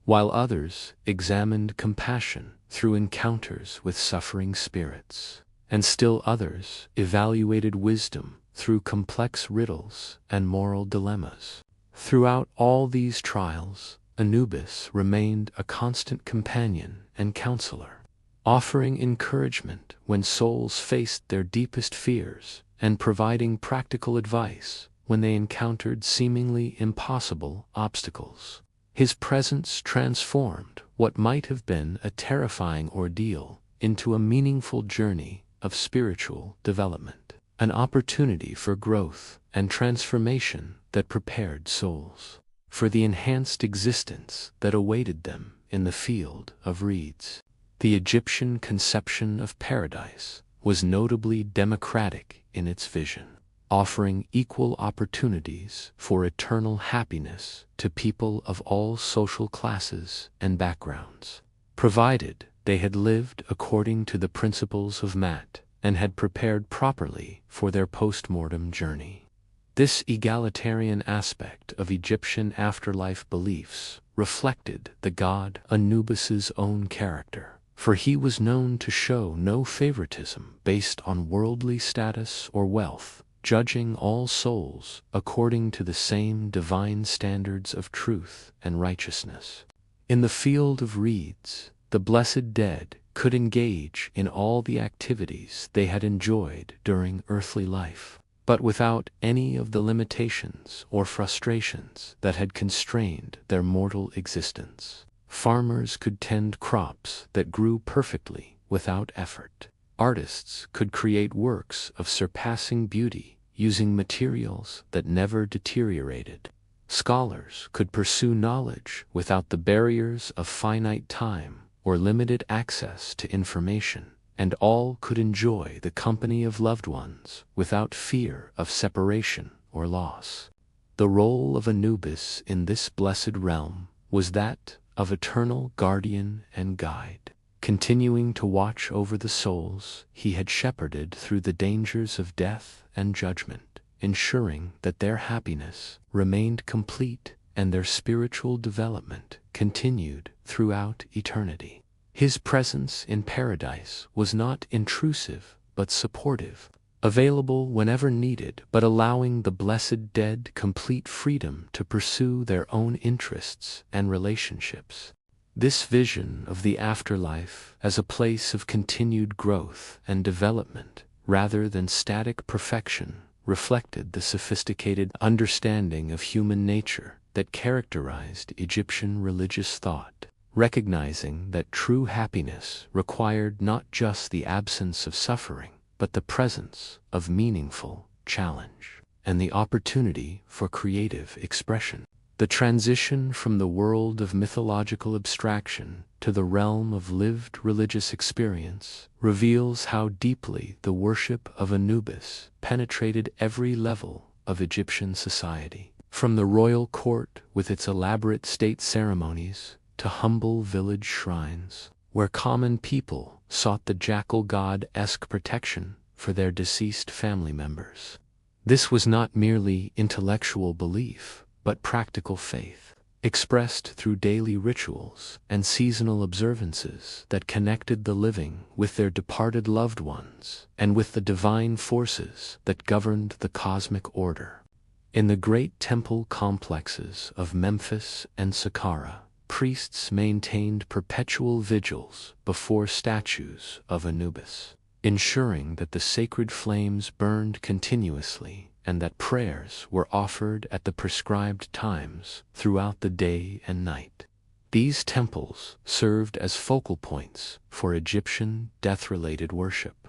while others examined compassion through encounters with suffering spirits, and still others evaluated wisdom through complex riddles and moral dilemmas. Throughout all these trials, Anubis remained a constant companion and counselor, offering encouragement when souls faced their deepest fears and providing practical advice when they encountered seemingly impossible obstacles. His presence transformed what might have been a terrifying ordeal into a meaningful journey of spiritual development. an opportunity for growth and transformation that prepared souls for the enhanced existence that awaited them in the field of reeds. The Egyptian conception of paradise was notably democratic in its vision, offering equal opportunities for eternal happiness to people of all social classes and backgrounds, provided they had lived according to the principles of Mat and had prepared properly for their post-mortem journey. This egalitarian aspect of Egyptian afterlife beliefs reflected the god Anubis's own character, for he was known to show no favoritism based on worldly status or wealth, judging all souls according to the same divine standards of truth and righteousness. In the field of reeds, the blessed dead could engage in all the activities they had enjoyed during earthly life, but without any of the limitations or frustrations that had constrained their mortal existence. Farmers could tend crops that grew perfectly without effort. Artists could create works of surpassing beauty using materials that never deteriorated. Scholars could pursue knowledge without the barriers of finite time or limited access to information, and all could enjoy the company of loved ones without fear of separation or loss. The role of Anubis in this blessed realm was that of eternal guardian and guide, continuing to watch over the souls he had shepherded through the dangers of death and judgment, ensuring that their happiness remained complete and their spiritual development continued throughout eternity. His presence in paradise was not intrusive but supportive, available whenever needed but allowing the blessed dead complete freedom to pursue their own interests and relationships. This vision of the afterlife as a place of continued growth and development rather than static perfection reflected the sophisticated understanding of human nature that characterized Egyptian religious thought, recognizing that true happiness required not just the absence of suffering, but the presence of meaningful challenge and the opportunity for creative expression. The transition from the world of mythological abstraction to the realm of lived religious experience reveals how deeply the worship of Anubis penetrated every level of Egyptian society, from the royal court with its elaborate state ceremonies to humble village shrines, where common people sought the jackal god-esque protection for their deceased family members. This was not merely intellectual belief, but practical faith, expressed through daily rituals and seasonal observances that connected the living with their departed loved ones and with the divine forces that governed the cosmic order. In the great temple complexes of Memphis and Saqqara, priests maintained perpetual vigils before statues of Anubis, ensuring that the sacred flames burned continuously and that prayers were offered at the prescribed times throughout the day and night. These temples served as focal points for Egyptian death-related worship,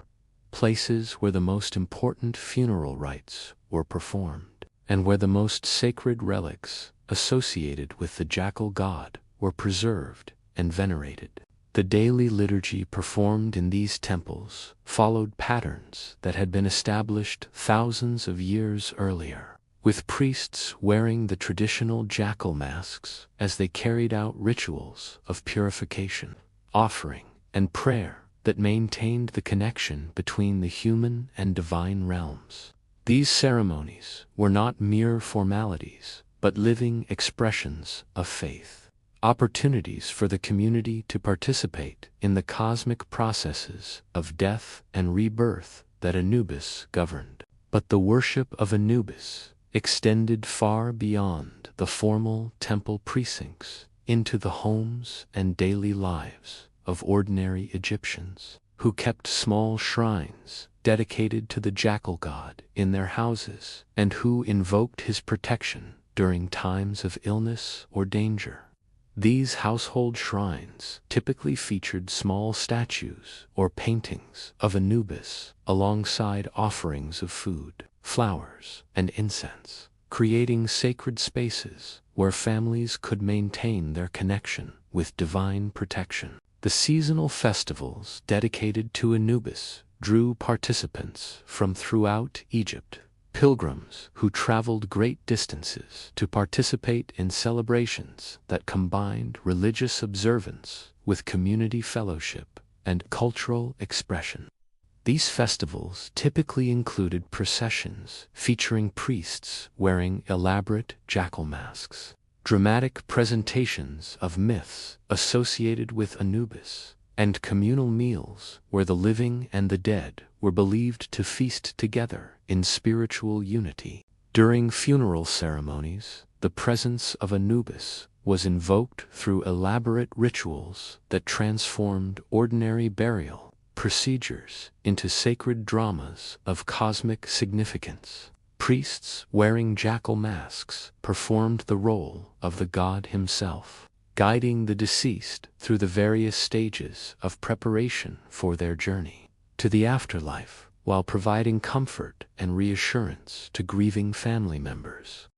places where the most important funeral rites were performed, and where the most sacred relics associated with the jackal god were preserved and venerated. The daily liturgy performed in these temples followed patterns that had been established thousands of years earlier, with priests wearing the traditional jackal masks as they carried out rituals of purification, offering, and prayer that maintained the connection between the human and divine realms. These ceremonies were not mere formalities, but living expressions of faith, opportunities for the community to participate in the cosmic processes of death and rebirth that Anubis governed. But the worship of Anubis extended far beyond the formal temple precincts into the homes and daily lives of ordinary Egyptians, who kept small shrines dedicated to the jackal god in their houses and who invoked his protection during times of illness or danger. These household shrines typically featured small statues or paintings of Anubis alongside offerings of food, flowers, and incense, creating sacred spaces where families could maintain their connection with divine protection. The seasonal festivals dedicated to Anubis drew participants from throughout Egypt, pilgrims who traveled great distances to participate in celebrations that combined religious observance with community fellowship and cultural expression. These festivals typically included processions featuring priests wearing elaborate jackal masks, dramatic presentations of myths associated with Anubis, and communal meals where the living and the dead were believed to feast together in spiritual unity. During funeral ceremonies, the presence of Anubis was invoked through elaborate rituals that transformed ordinary burial procedures into sacred dramas of cosmic significance. Priests wearing jackal masks performed the role of the god himself, guiding the deceased through the various stages of preparation for their journey to the afterlife, while providing comfort and reassurance to grieving family members.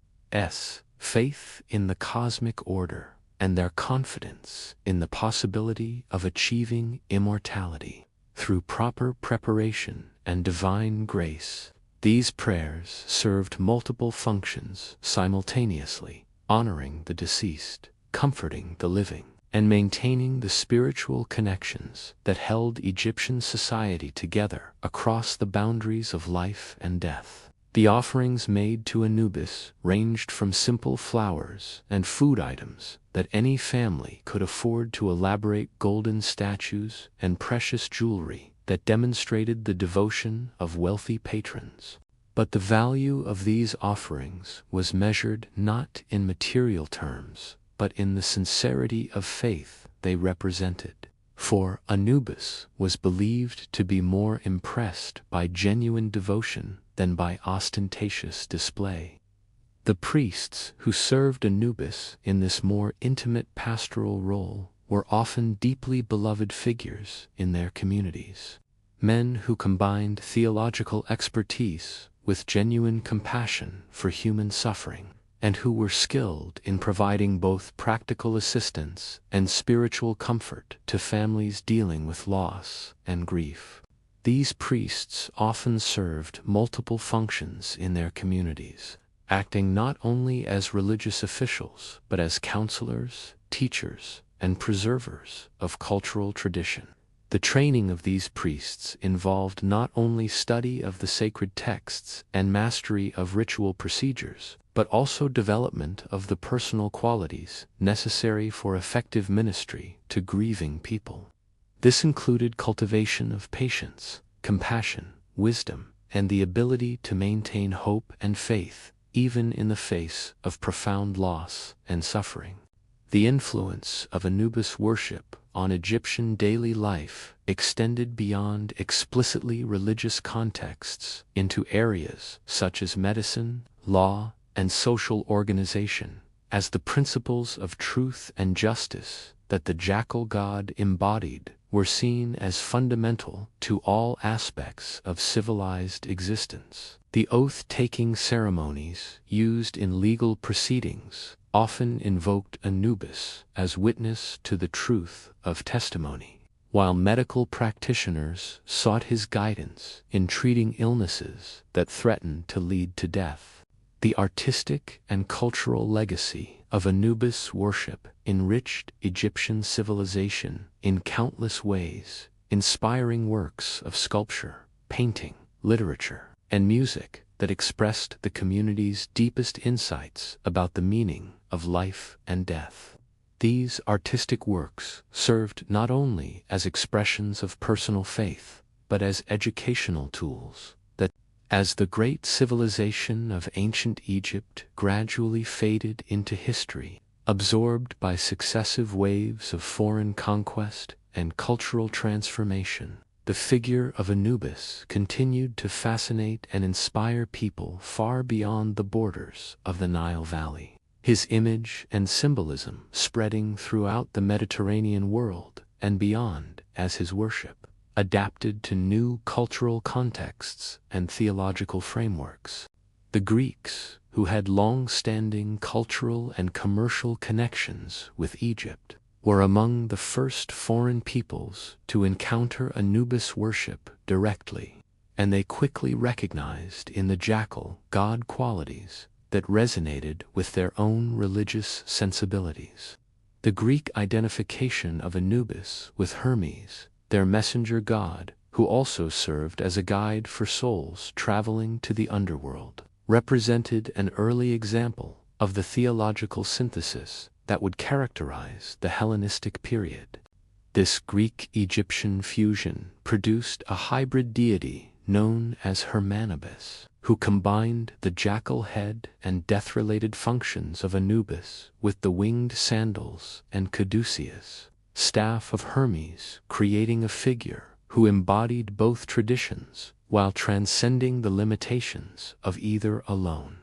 Faith in the cosmic order and their confidence in the possibility of achieving immortality through proper preparation and divine grace. These prayers served multiple functions simultaneously, honoring the deceased, comforting the living, and maintaining the spiritual connections that held Egyptian society together across the boundaries of life and death. The offerings made to Anubis ranged from simple flowers and food items that any family could afford to elaborate golden statues and precious jewelry that demonstrated the devotion of wealthy patrons. But the value of these offerings was measured not in material terms, but in the sincerity of faith they represented. For Anubis was believed to be more impressed by genuine devotion than by ostentatious display. The priests who served Anubis in this more intimate pastoral role were often deeply beloved figures in their communities. Men who combined theological expertise with genuine compassion for human suffering, and who were skilled in providing both practical assistance and spiritual comfort to families dealing with loss and grief. These priests often served multiple functions in their communities, acting not only as religious officials but as counselors, teachers, and preservers of cultural tradition. The training of these priests involved not only study of the sacred texts and mastery of ritual procedures, but also development of the personal qualities necessary for effective ministry to grieving people. This included cultivation of patience, compassion, wisdom, and the ability to maintain hope and faith, even in the face of profound loss and suffering. The influence of Anubis worship on Egyptian daily life extended beyond explicitly religious contexts into areas such as medicine, law, and social organization, as the principles of truth and justice that the jackal god embodied were seen as fundamental to all aspects of civilized existence. The oath-taking ceremonies used in legal proceedings often invoked Anubis as witness to the truth of testimony, while medical practitioners sought his guidance in treating illnesses that threatened to lead to death. The artistic and cultural legacy of Anubis worship enriched Egyptian civilization in countless ways, inspiring works of sculpture, painting, literature, and music that expressed the community's deepest insights about the meaning of life and death. These artistic works served not only as expressions of personal faith, but as educational tools that, as the great civilization of ancient Egypt gradually faded into history, absorbed by successive waves of foreign conquest and cultural transformation, the figure of Anubis continued to fascinate and inspire people far beyond the borders of the Nile Valley. his image and symbolism spreading throughout the Mediterranean world and beyond as his worship adapted to new cultural contexts and theological frameworks. The Greeks, who had long-standing cultural and commercial connections with Egypt, were among the first foreign peoples to encounter Anubis worship directly, and they quickly recognized in the jackal god qualities that resonated with their own religious sensibilities. The Greek identification of Anubis with Hermes, their messenger god, who also served as a guide for souls traveling to the underworld, represented an early example of the theological synthesis that would characterize the Hellenistic period. This Greek-Egyptian fusion produced a hybrid deity known as Anubis, who combined the jackal head and death-related functions of Anubis with the winged sandals and caduceus, staff of Hermes, creating a figure who embodied both traditions while transcending the limitations of either alone.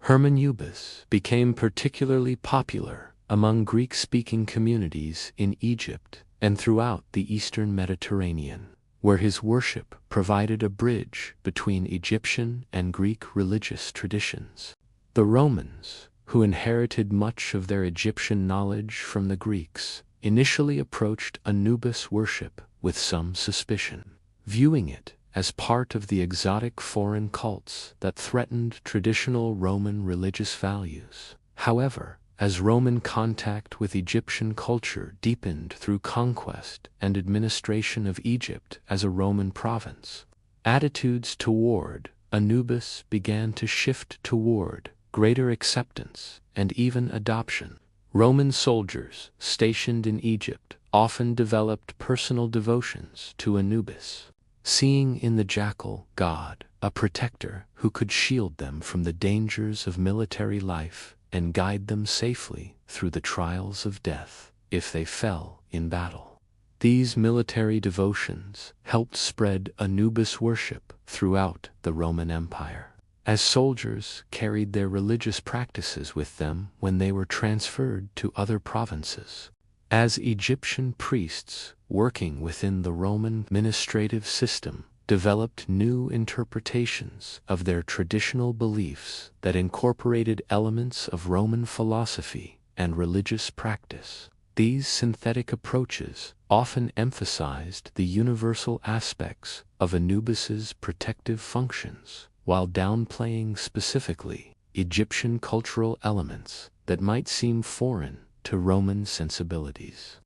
Anubis became particularly popular among Greek-speaking communities in Egypt and throughout the Eastern Mediterranean, where his worship provided a bridge between Egyptian and Greek religious traditions. The Romans, who inherited much of their Egyptian knowledge from the Greeks, initially approached Anubis worship with some suspicion, viewing it as part of the exotic foreign cults that threatened traditional Roman religious values. However, as Roman contact with Egyptian culture deepened through conquest and administration of Egypt as a Roman province, attitudes toward Anubis began to shift toward greater acceptance and even adoption. Roman soldiers stationed in Egypt often developed personal devotions to Anubis, seeing in the jackal god a protector who could shield them from the dangers of military life and guide them safely through the trials of death if they fell in battle. These military devotions helped spread Anubis worship throughout the Roman Empire, as soldiers carried their religious practices with them when they were transferred to other provinces. As Egyptian priests working within the Roman administrative system developed new interpretations of their traditional beliefs that incorporated elements of Roman philosophy and religious practice, these synthetic approaches often emphasized the universal aspects of Anubis's protective functions, while downplaying specifically Egyptian cultural elements that might seem foreign to Roman sensibilities.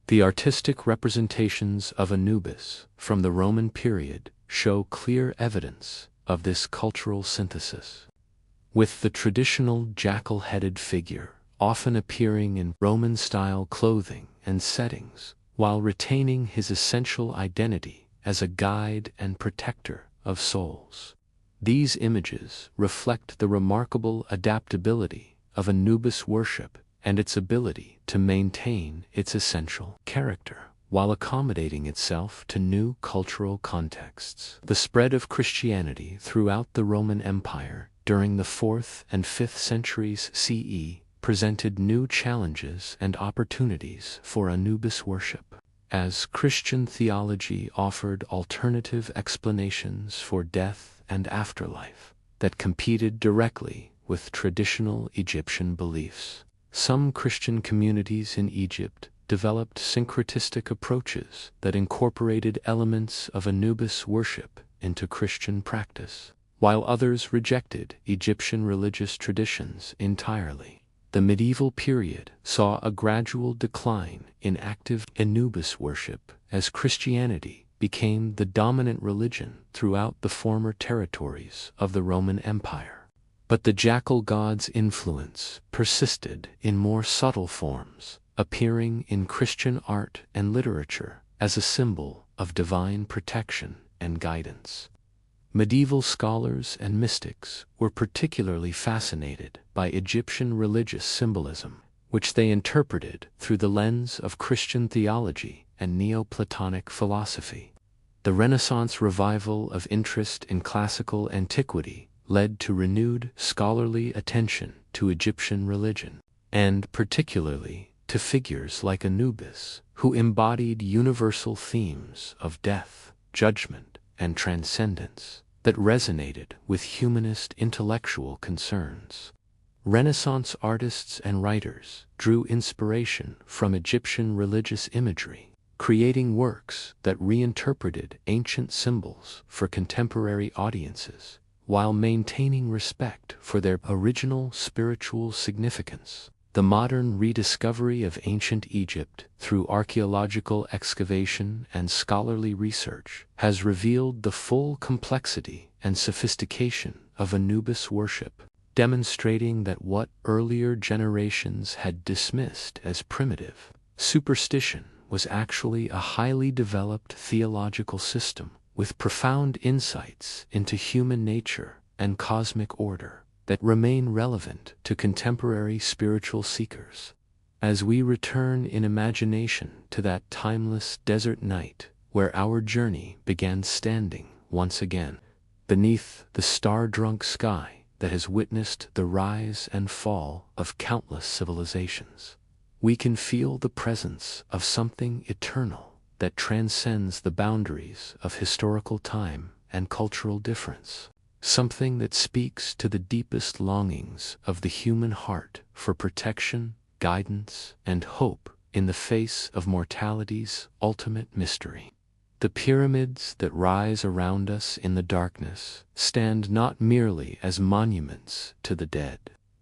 The artistic representations of Anubis from the Roman period show clear evidence of this cultural synthesis, with the traditional jackal-headed figure often appearing in Roman-style clothing and settings, while retaining his essential identity as a guide and protector of souls. These images reflect the remarkable adaptability of Anubis worship and its ability to maintain its essential character while accommodating itself to new cultural contexts. The spread of Christianity throughout the Roman Empire during the 4th and 5th centuries CE presented new challenges and opportunities for Anubis worship, as Christian theology offered alternative explanations for death and afterlife that competed directly with traditional Egyptian beliefs. Some Christian communities in Egypt developed syncretistic approaches that incorporated elements of Anubis worship into Christian practice, while others rejected Egyptian religious traditions entirely. The medieval period saw a gradual decline in active Anubis worship as Christianity became the dominant religion throughout the former territories of the Roman Empire. But the jackal god's influence persisted in more subtle forms, appearing in Christian art and literature as a symbol of divine protection and guidance. Medieval scholars and mystics were particularly fascinated by Egyptian religious symbolism, which they interpreted through the lens of Christian theology and Neoplatonic philosophy. The Renaissance revival of interest in classical antiquity led to renewed scholarly attention to Egyptian religion, and particularly to figures like Anubis, who embodied universal themes of death, judgment, and transcendence that resonated with humanist intellectual concerns. Renaissance artists and writers drew inspiration from Egyptian religious imagery, creating works that reinterpreted ancient symbols for contemporary audiences, while maintaining respect for their original spiritual significance. The modern rediscovery of ancient Egypt through archaeological excavation and scholarly research has revealed the full complexity and sophistication of Anubis worship, demonstrating that what earlier generations had dismissed as primitive superstition was actually a highly developed theological system with profound insights into human nature and cosmic order that remain relevant to contemporary spiritual seekers. As we return in imagination to that timeless desert night where our journey began standing once again beneath the star-drunk sky that has witnessed the rise and fall of countless civilizations, we can feel the presence of something eternal that transcends the boundaries of historical time and cultural difference. Something that speaks to the deepest longings of the human heart for protection, guidance, and hope in the face of mortality's ultimate mystery. The pyramids that rise around us in the darkness stand not merely as monuments to the dead,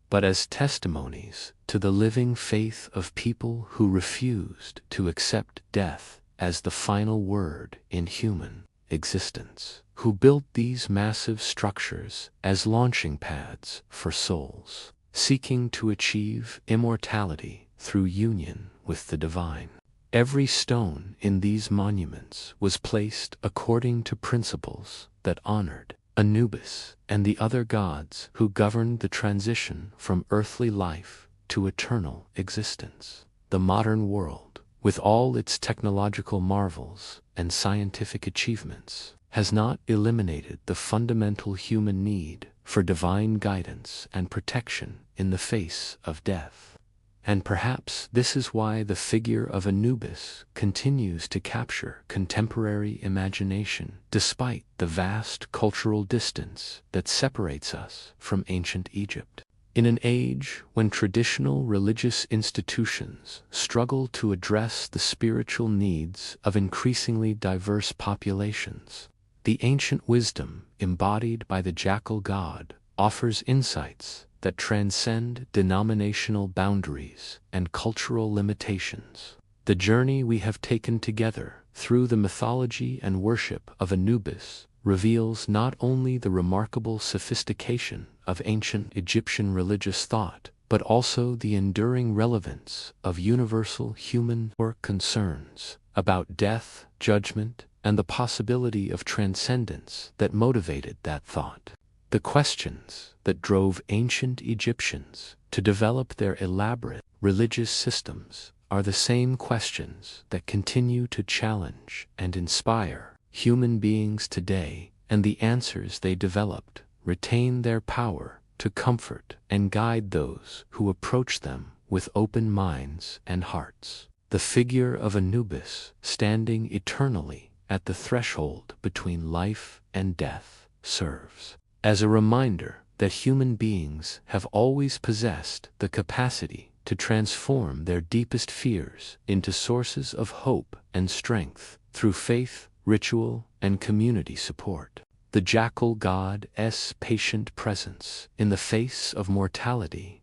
but as testimonies to the living faith of people who refused to accept death as the final word in human existence, who built these massive structures as launching pads for souls, seeking to achieve immortality through union with the divine. Every stone in these monuments was placed according to principles that honored Anubis and the other gods who governed the transition from earthly life to eternal existence. The modern world, with all its technological marvels and scientific achievements, has not eliminated the fundamental human need for divine guidance and protection in the face of death. And perhaps this is why the figure of Anubis continues to capture contemporary imagination despite the vast cultural distance that separates us from ancient Egypt. In an age when traditional religious institutions struggle to address the spiritual needs of increasingly diverse populations, the ancient wisdom embodied by the jackal god offers insights that transcend denominational boundaries and cultural limitations. The journey we have taken together through the mythology and worship of Anubis reveals not only the remarkable sophistication of ancient Egyptian religious thought, but also the enduring relevance of universal human concerns about death, judgment, and the possibility of transcendence that motivated that thought. The questions that drove ancient Egyptians to develop their elaborate religious systems are the same questions that continue to challenge and inspire human beings today, and the answers they developed retain their power to comfort and guide those who approach them with open minds and hearts. The figure of Anubis, standing eternally at the threshold between life and death, serves as a reminder that human beings have always possessed the capacity to transform their deepest fears into sources of hope and strength through faith, ritual, and community support. The jackal god's patient presence in the face of mortality's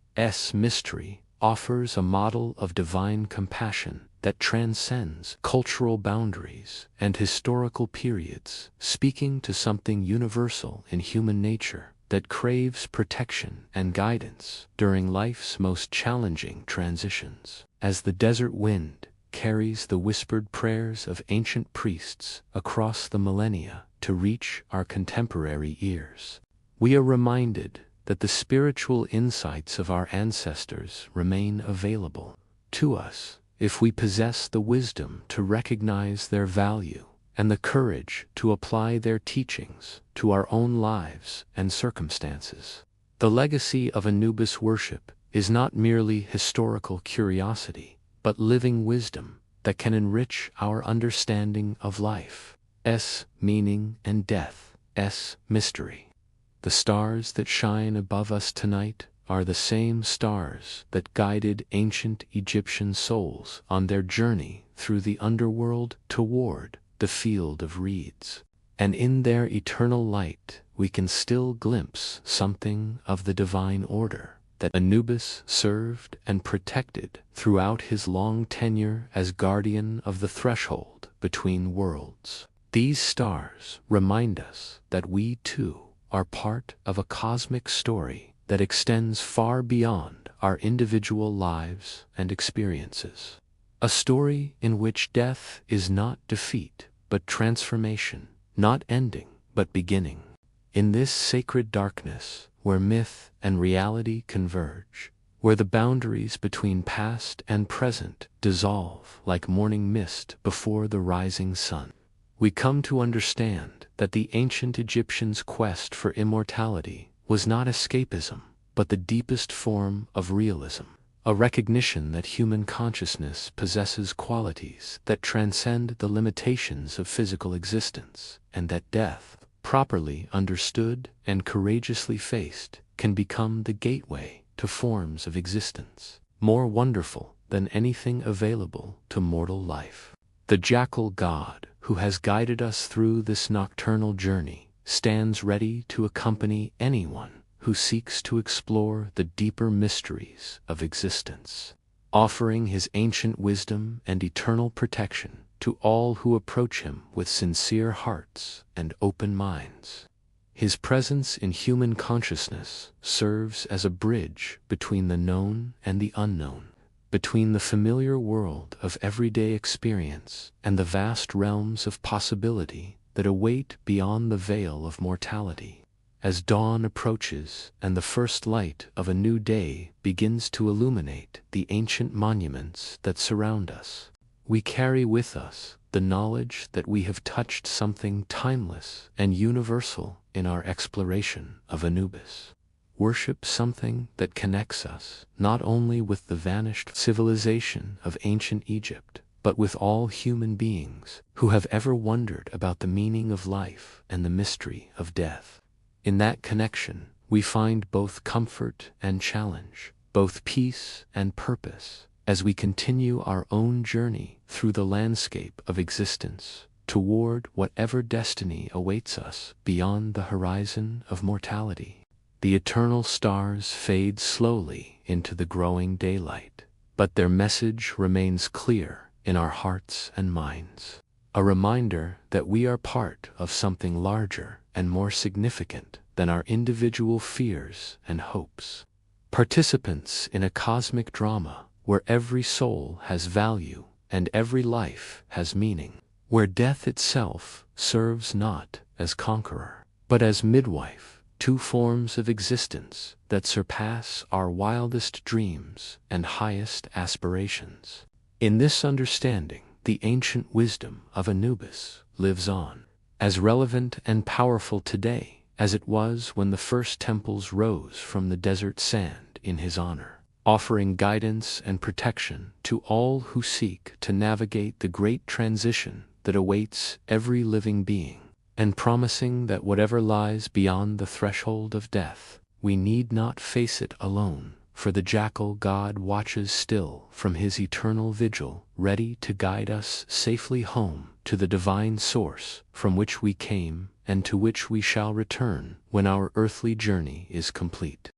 mystery offers a model of divine compassion that transcends cultural boundaries and historical periods, speaking to something universal in human nature that craves protection and guidance during life's most challenging transitions. As the desert wind carries the whispered prayers of ancient priests across the millennia to reach our contemporary ears, we are reminded that the spiritual insights of our ancestors remain available to us if we possess the wisdom to recognize their value and the courage to apply their teachings to our own lives and circumstances. The legacy of Anubis worship is not merely historical curiosity, but living wisdom that can enrich our understanding of life's meaning and death's mystery. The stars that shine above us tonight are the same stars that guided ancient Egyptian souls on their journey through the underworld toward the field of reeds. And in their eternal light we can still glimpse something of the divine order that Anubis served and protected throughout his long tenure as guardian of the threshold between worlds. These stars remind us that we too are part of a cosmic story that extends far beyond our individual lives and experiences. A story in which death is not defeat, but transformation, not ending, but beginning. In this sacred darkness, where myth and reality converge, where the boundaries between past and present dissolve like morning mist before the rising sun, we come to understand that the ancient Egyptians' quest for immortality was not escapism, but the deepest form of realism, a recognition that human consciousness possesses qualities that transcend the limitations of physical existence, and that death, properly understood and courageously faced, can become the gateway to forms of existence more wonderful than anything available to mortal life. The jackal god, who has guided us through this nocturnal journey, stands ready to accompany anyone who seeks to explore the deeper mysteries of existence, offering his ancient wisdom and eternal protection to all who approach him with sincere hearts and open minds. His presence in human consciousness serves as a bridge between the known and the unknown, between the familiar world of everyday experience and the vast realms of possibility that await beyond the veil of mortality. As dawn approaches and the first light of a new day begins to illuminate the ancient monuments that surround us, we carry with us the knowledge that we have touched something timeless and universal in our exploration of Anubis. Worship something that connects us not only with the vanished civilization of ancient Egypt, but with all human beings who have ever wondered about the meaning of life and the mystery of death. In that connection, we find both comfort and challenge, both peace and purpose, as we continue our own journey through the landscape of existence toward whatever destiny awaits us beyond the horizon of mortality. The eternal stars fade slowly into the growing daylight, but their message remains clear in our hearts and minds, a reminder that we are part of something larger and more significant than our individual fears and hopes. Participants in a cosmic drama where every soul has value and every life has meaning, where death itself serves not as conqueror, but as midwife, two forms of existence that surpass our wildest dreams and highest aspirations. In this understanding, the ancient wisdom of Anubis lives on, as relevant and powerful today as it was when the first temples rose from the desert sand in his honor, offering guidance and protection to all who seek to navigate the great transition that awaits every living being, and promising that whatever lies beyond the threshold of death, we need not face it alone, for the jackal god watches still from his eternal vigil, ready to guide us safely home to the divine source from which we came and to which we shall return when our earthly journey is complete.